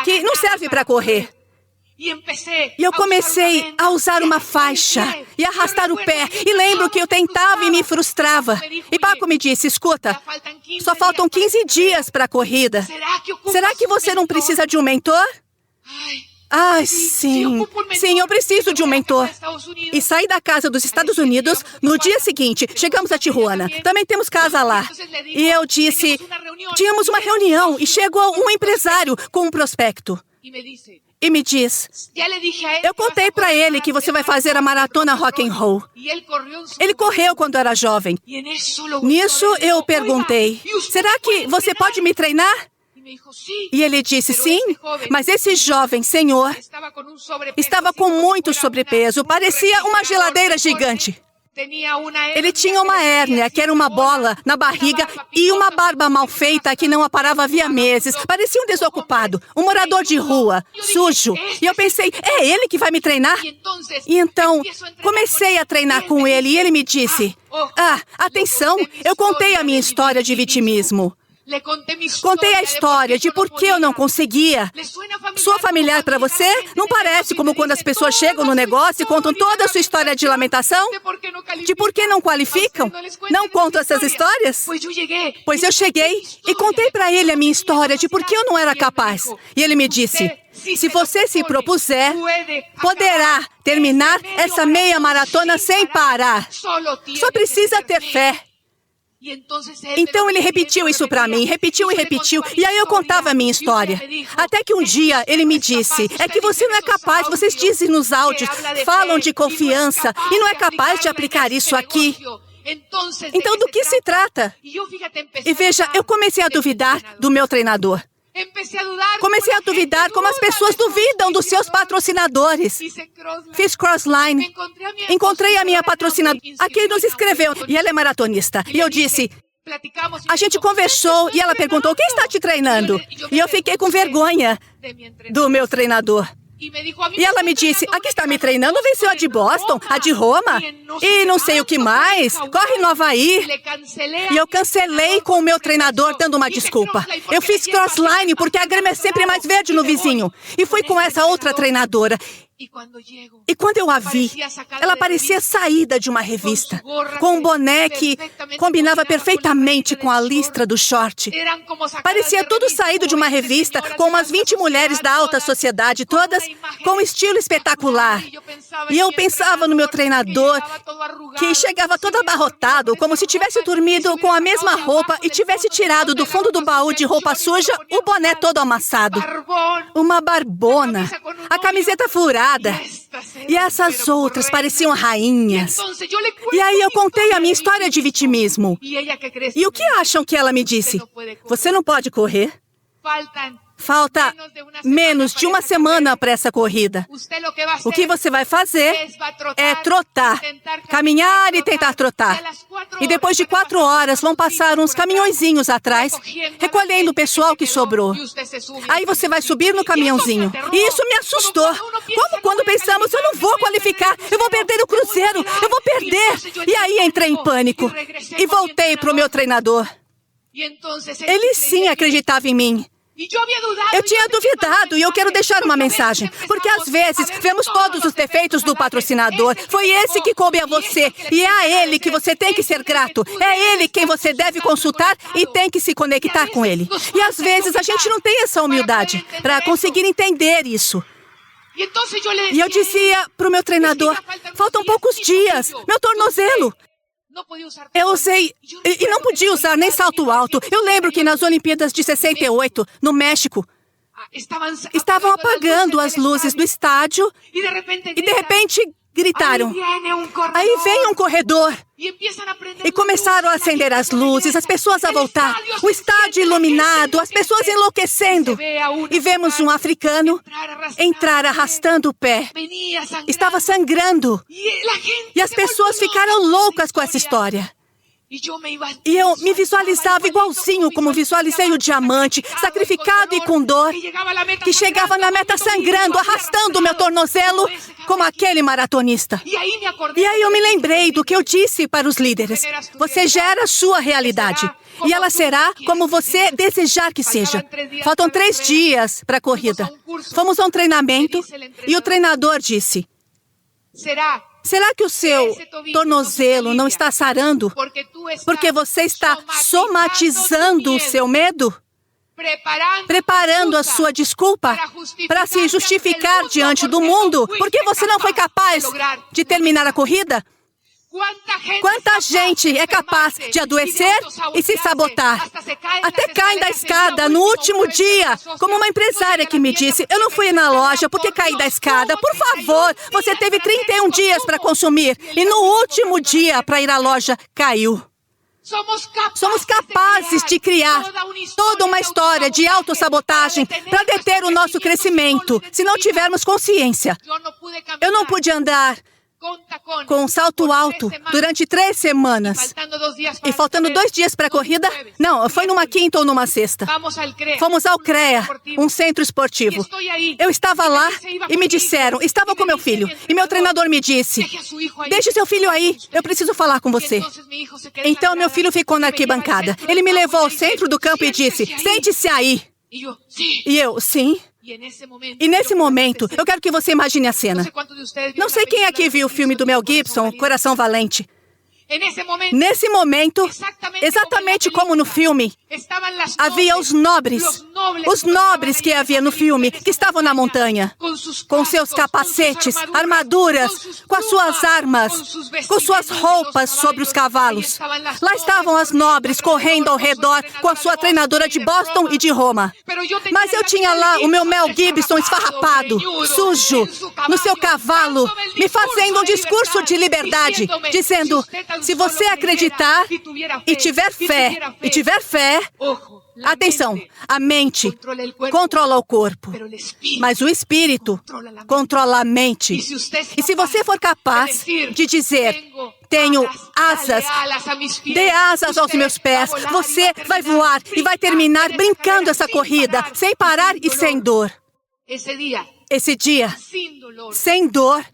que não servem para correr. E eu comecei a usar uma faixa e arrastar o pé. E lembro que eu tentava e me frustrava. E Paco me disse, escuta, só faltam 15 dias para a corrida. Será que você não precisa de um mentor? Ai, sim. Sim, eu preciso de um mentor. E saí da casa dos Estados Unidos no dia seguinte. Chegamos a Tijuana. Também temos casa lá. E eu disse, tínhamos uma reunião e chegou um empresário com um prospecto. E me diz, eu contei para ele que você vai fazer a maratona rock and roll. Ele correu quando era jovem. Nisso eu perguntei, será que você pode me treinar? E ele disse, sim, mas esse jovem senhor estava com muito sobrepeso, parecia uma geladeira gigante. Ele tinha uma hérnia, que era uma bola, na barriga e uma barba mal feita que não aparava havia meses. Parecia um desocupado, um morador de rua, sujo. E eu pensei, é ele que vai me treinar? E então, comecei a treinar com ele e ele me disse, atenção, eu contei a minha história de vitimismo. Contei a história de por que eu não conseguia. Soa familiar para você? Não parece como quando as pessoas chegam no negócio e contam toda a sua história de lamentação? De por que não qualificam? Não contam essas histórias? Pois eu cheguei e contei para ele a minha história de por que eu não era capaz. E ele me disse: se você se propuser, poderá terminar essa meia maratona sem parar. Só precisa ter fé. Então ele repetiu isso para mim, repetiu e repetiu, e aí eu contava a minha história. Até que um dia ele me disse: é que você não é capaz, vocês dizem nos áudios, falam de confiança, e não é capaz de aplicar isso aqui. Então do que se trata? E veja, eu comecei a duvidar do meu treinador. Comecei a duvidar como as pessoas duvidam dos seus patrocinadores. Fiz crossline. Encontrei a minha patrocinadora. Aqui nos escreveu. E ela é maratonista. E eu disse... A gente conversou e ela perguntou: quem está te treinando? E eu fiquei com vergonha do meu treinador. E ela me disse: aqui está me treinando, venceu a de Boston, a de Roma, e não sei o que mais, corre no Havaí. E eu cancelei com o meu treinador dando uma desculpa. Eu fiz crossline porque a grama é sempre mais verde no vizinho. E fui com essa outra treinadora. E quando eu a vi, ela parecia saída de uma revista, com um boné que combinava perfeitamente com a listra do short. Parecia tudo saído de uma revista, com umas 20 mulheres da alta sociedade, todas com um estilo espetacular. E eu pensava no meu treinador, que chegava todo abarrotado, como se tivesse dormido com a mesma roupa e tivesse tirado do fundo do baú de roupa suja o boné todo amassado. Uma barbona, a camiseta furada. E essas outras pareciam rainhas. E aí eu contei a minha história de vitimismo. E o que acham que ela me disse? Você não pode correr. Falta menos de uma semana para essa corrida. O que você vai fazer é trotar, caminhar e tentar trotar. E depois de 4 horas vão passar uns caminhõezinhos atrás, recolhendo o pessoal que sobrou. Aí você vai subir no caminhãozinho. E isso me assustou. Como quando pensamos: eu não vou qualificar, eu vou perder o cruzeiro, eu vou perder. E aí entrei em pânico e voltei para o meu treinador. Ele sim acreditava em mim. Eu tinha duvidado e eu quero deixar uma mensagem, porque às vezes vemos todos os defeitos do patrocinador. Foi esse que coube a você e é a ele que você tem que ser grato. É ele quem você deve consultar e tem que se conectar com ele. E às vezes a gente não tem essa humildade para conseguir entender isso. E eu dizia para o meu treinador: faltam poucos dias, meu tornozelo. Eu usei e não podia usar nem salto alto. Eu lembro que nas Olimpíadas de 68, no México, estavam apagando as luzes do estádio e de repente gritaram: aí vem um corredor. E começaram a acender as luzes, as pessoas a voltar, o estádio iluminado, as pessoas enlouquecendo. E vemos um africano entrar arrastando o pé. Estava sangrando. E as pessoas ficaram loucas com essa história. E eu me visualizava igualzinho como visualizei o diamante, sacrificado e com dor, que chegava na meta sangrando, arrastando o meu tornozelo, como aquele maratonista. E aí eu me lembrei do que eu disse para os líderes: você gera a sua realidade, e ela será como você desejar que seja. Faltam 3 dias para a corrida. Fomos a um treinamento, e o treinador disse: será que o seu tornozelo não está sarando porque você está somatizando o seu medo? Preparando a sua desculpa para se justificar diante do mundo porque você não foi capaz de terminar a corrida? Quanta gente é capaz de adoecer e se sabotar? Até caem da escada no último dia. Como uma empresária que me disse: eu não fui na loja porque caí da escada. Por favor, você teve 31 dias para consumir e no último dia para ir à loja caiu. Somos capazes de criar toda uma história de autossabotagem para deter o nosso crescimento, se não tivermos consciência. Eu não pude andar com um salto alto durante 3 semanas. E faltando 2 dias para a corrida? Não, foi numa quinta ou numa sexta. Fomos ao CREA, um centro esportivo. Eu estava lá e me disseram, estava com meu filho. E meu treinador me disse, deixe seu filho aí, eu preciso falar com você. Então meu filho ficou na arquibancada. Ele me levou ao centro do campo e disse, sente-se aí. E eu, sim. E nesse momento, eu quero que você imagine a cena. Não sei quem aqui viu o filme do Mel Gibson, Coração Valente. Nesse momento, exatamente como no filme, havia os nobres que havia no filme, que estavam na montanha, com seus capacetes, armaduras, com as suas armas, com suas roupas sobre os cavalos. Lá estavam as nobres correndo ao redor com a sua treinadora de Boston e de Roma. Mas eu tinha lá o meu Mel Gibson esfarrapado, sujo, no seu cavalo, me fazendo um discurso de liberdade, dizendo, se você acreditar e tiver fé, atenção, a mente controla o corpo, mas o espírito controla a mente. E se você for capaz de dizer, tenho asas, dê asas aos meus pés, você vai voar e vai terminar brincando essa corrida, sem parar e sem dor. Esse dia, sem dor,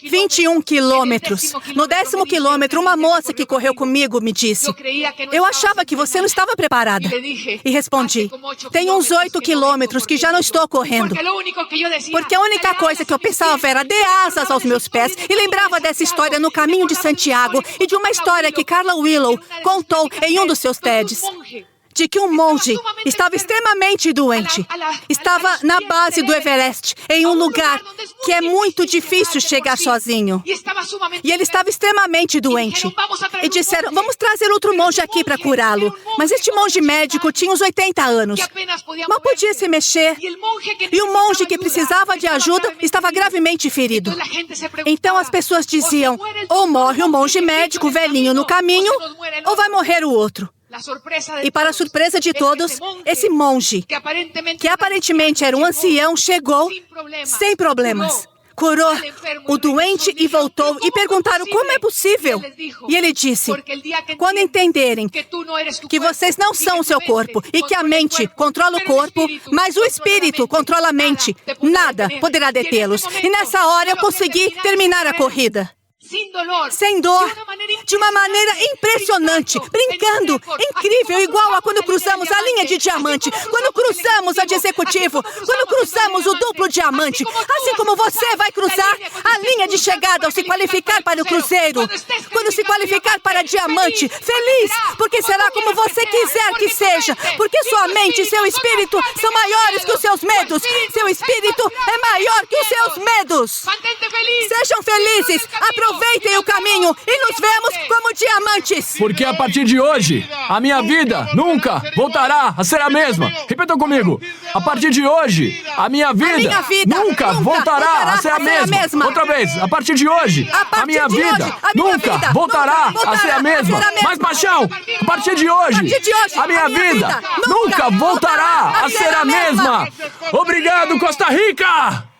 21 quilômetros. No 10º quilômetro, uma moça que correu comigo me disse, eu achava que você não estava preparada. E respondi, tem uns 8 quilômetros que já não estou correndo. Porque a única coisa que eu pensava era dê asas aos meus pés. E lembrava dessa história no Caminho de Santiago e de uma história que Carla Willow contou em um dos seus TEDs. De que um monge estava extremamente doente. Estava na base do Everest, em um lugar que é muito difícil chegar sozinho. E ele estava extremamente doente. E disseram, vamos trazer outro monge aqui para curá-lo. Mas este monge médico tinha uns 80 anos. Mal podia se mexer. E o monge que precisava de ajuda estava gravemente ferido. Então as pessoas diziam, ou morre o monge médico velhinho no caminho, ou vai morrer o outro. E para a surpresa de todos, esse monge, que aparentemente era um ancião, chegou sem problemas. Curou o doente e voltou e perguntaram como é possível. E ele disse, quando entenderem que vocês não são o seu corpo e que a mente controla o corpo, mas o espírito controla a mente, nada poderá detê-los. E nessa hora eu consegui terminar a corrida. Sem dor, de uma maneira impressionante, brincando, incrível, igual a quando cruzamos a linha de diamante, quando cruzamos a de executivo, quando cruzamos o duplo diamante, assim como você vai cruzar a linha de chegada ao se qualificar para o cruzeiro, quando se qualificar para diamante, feliz, porque será como você quiser que seja, porque sua mente e seu espírito são maiores que os seus medos, seu espírito é maior que os seus medos. Sejam felizes, aproveitem o caminho e nos vemos como diamantes. Porque a partir de hoje, a minha vida nunca voltará a ser a mesma. Repitam comigo. A partir de hoje, a minha vida nunca voltará a ser a mesma. Outra vez. A partir de hoje, a minha vida nunca voltará a ser a mesma. Mais paixão. A partir de hoje, a minha vida nunca voltará a ser a mesma. Obrigado, Costa Rica!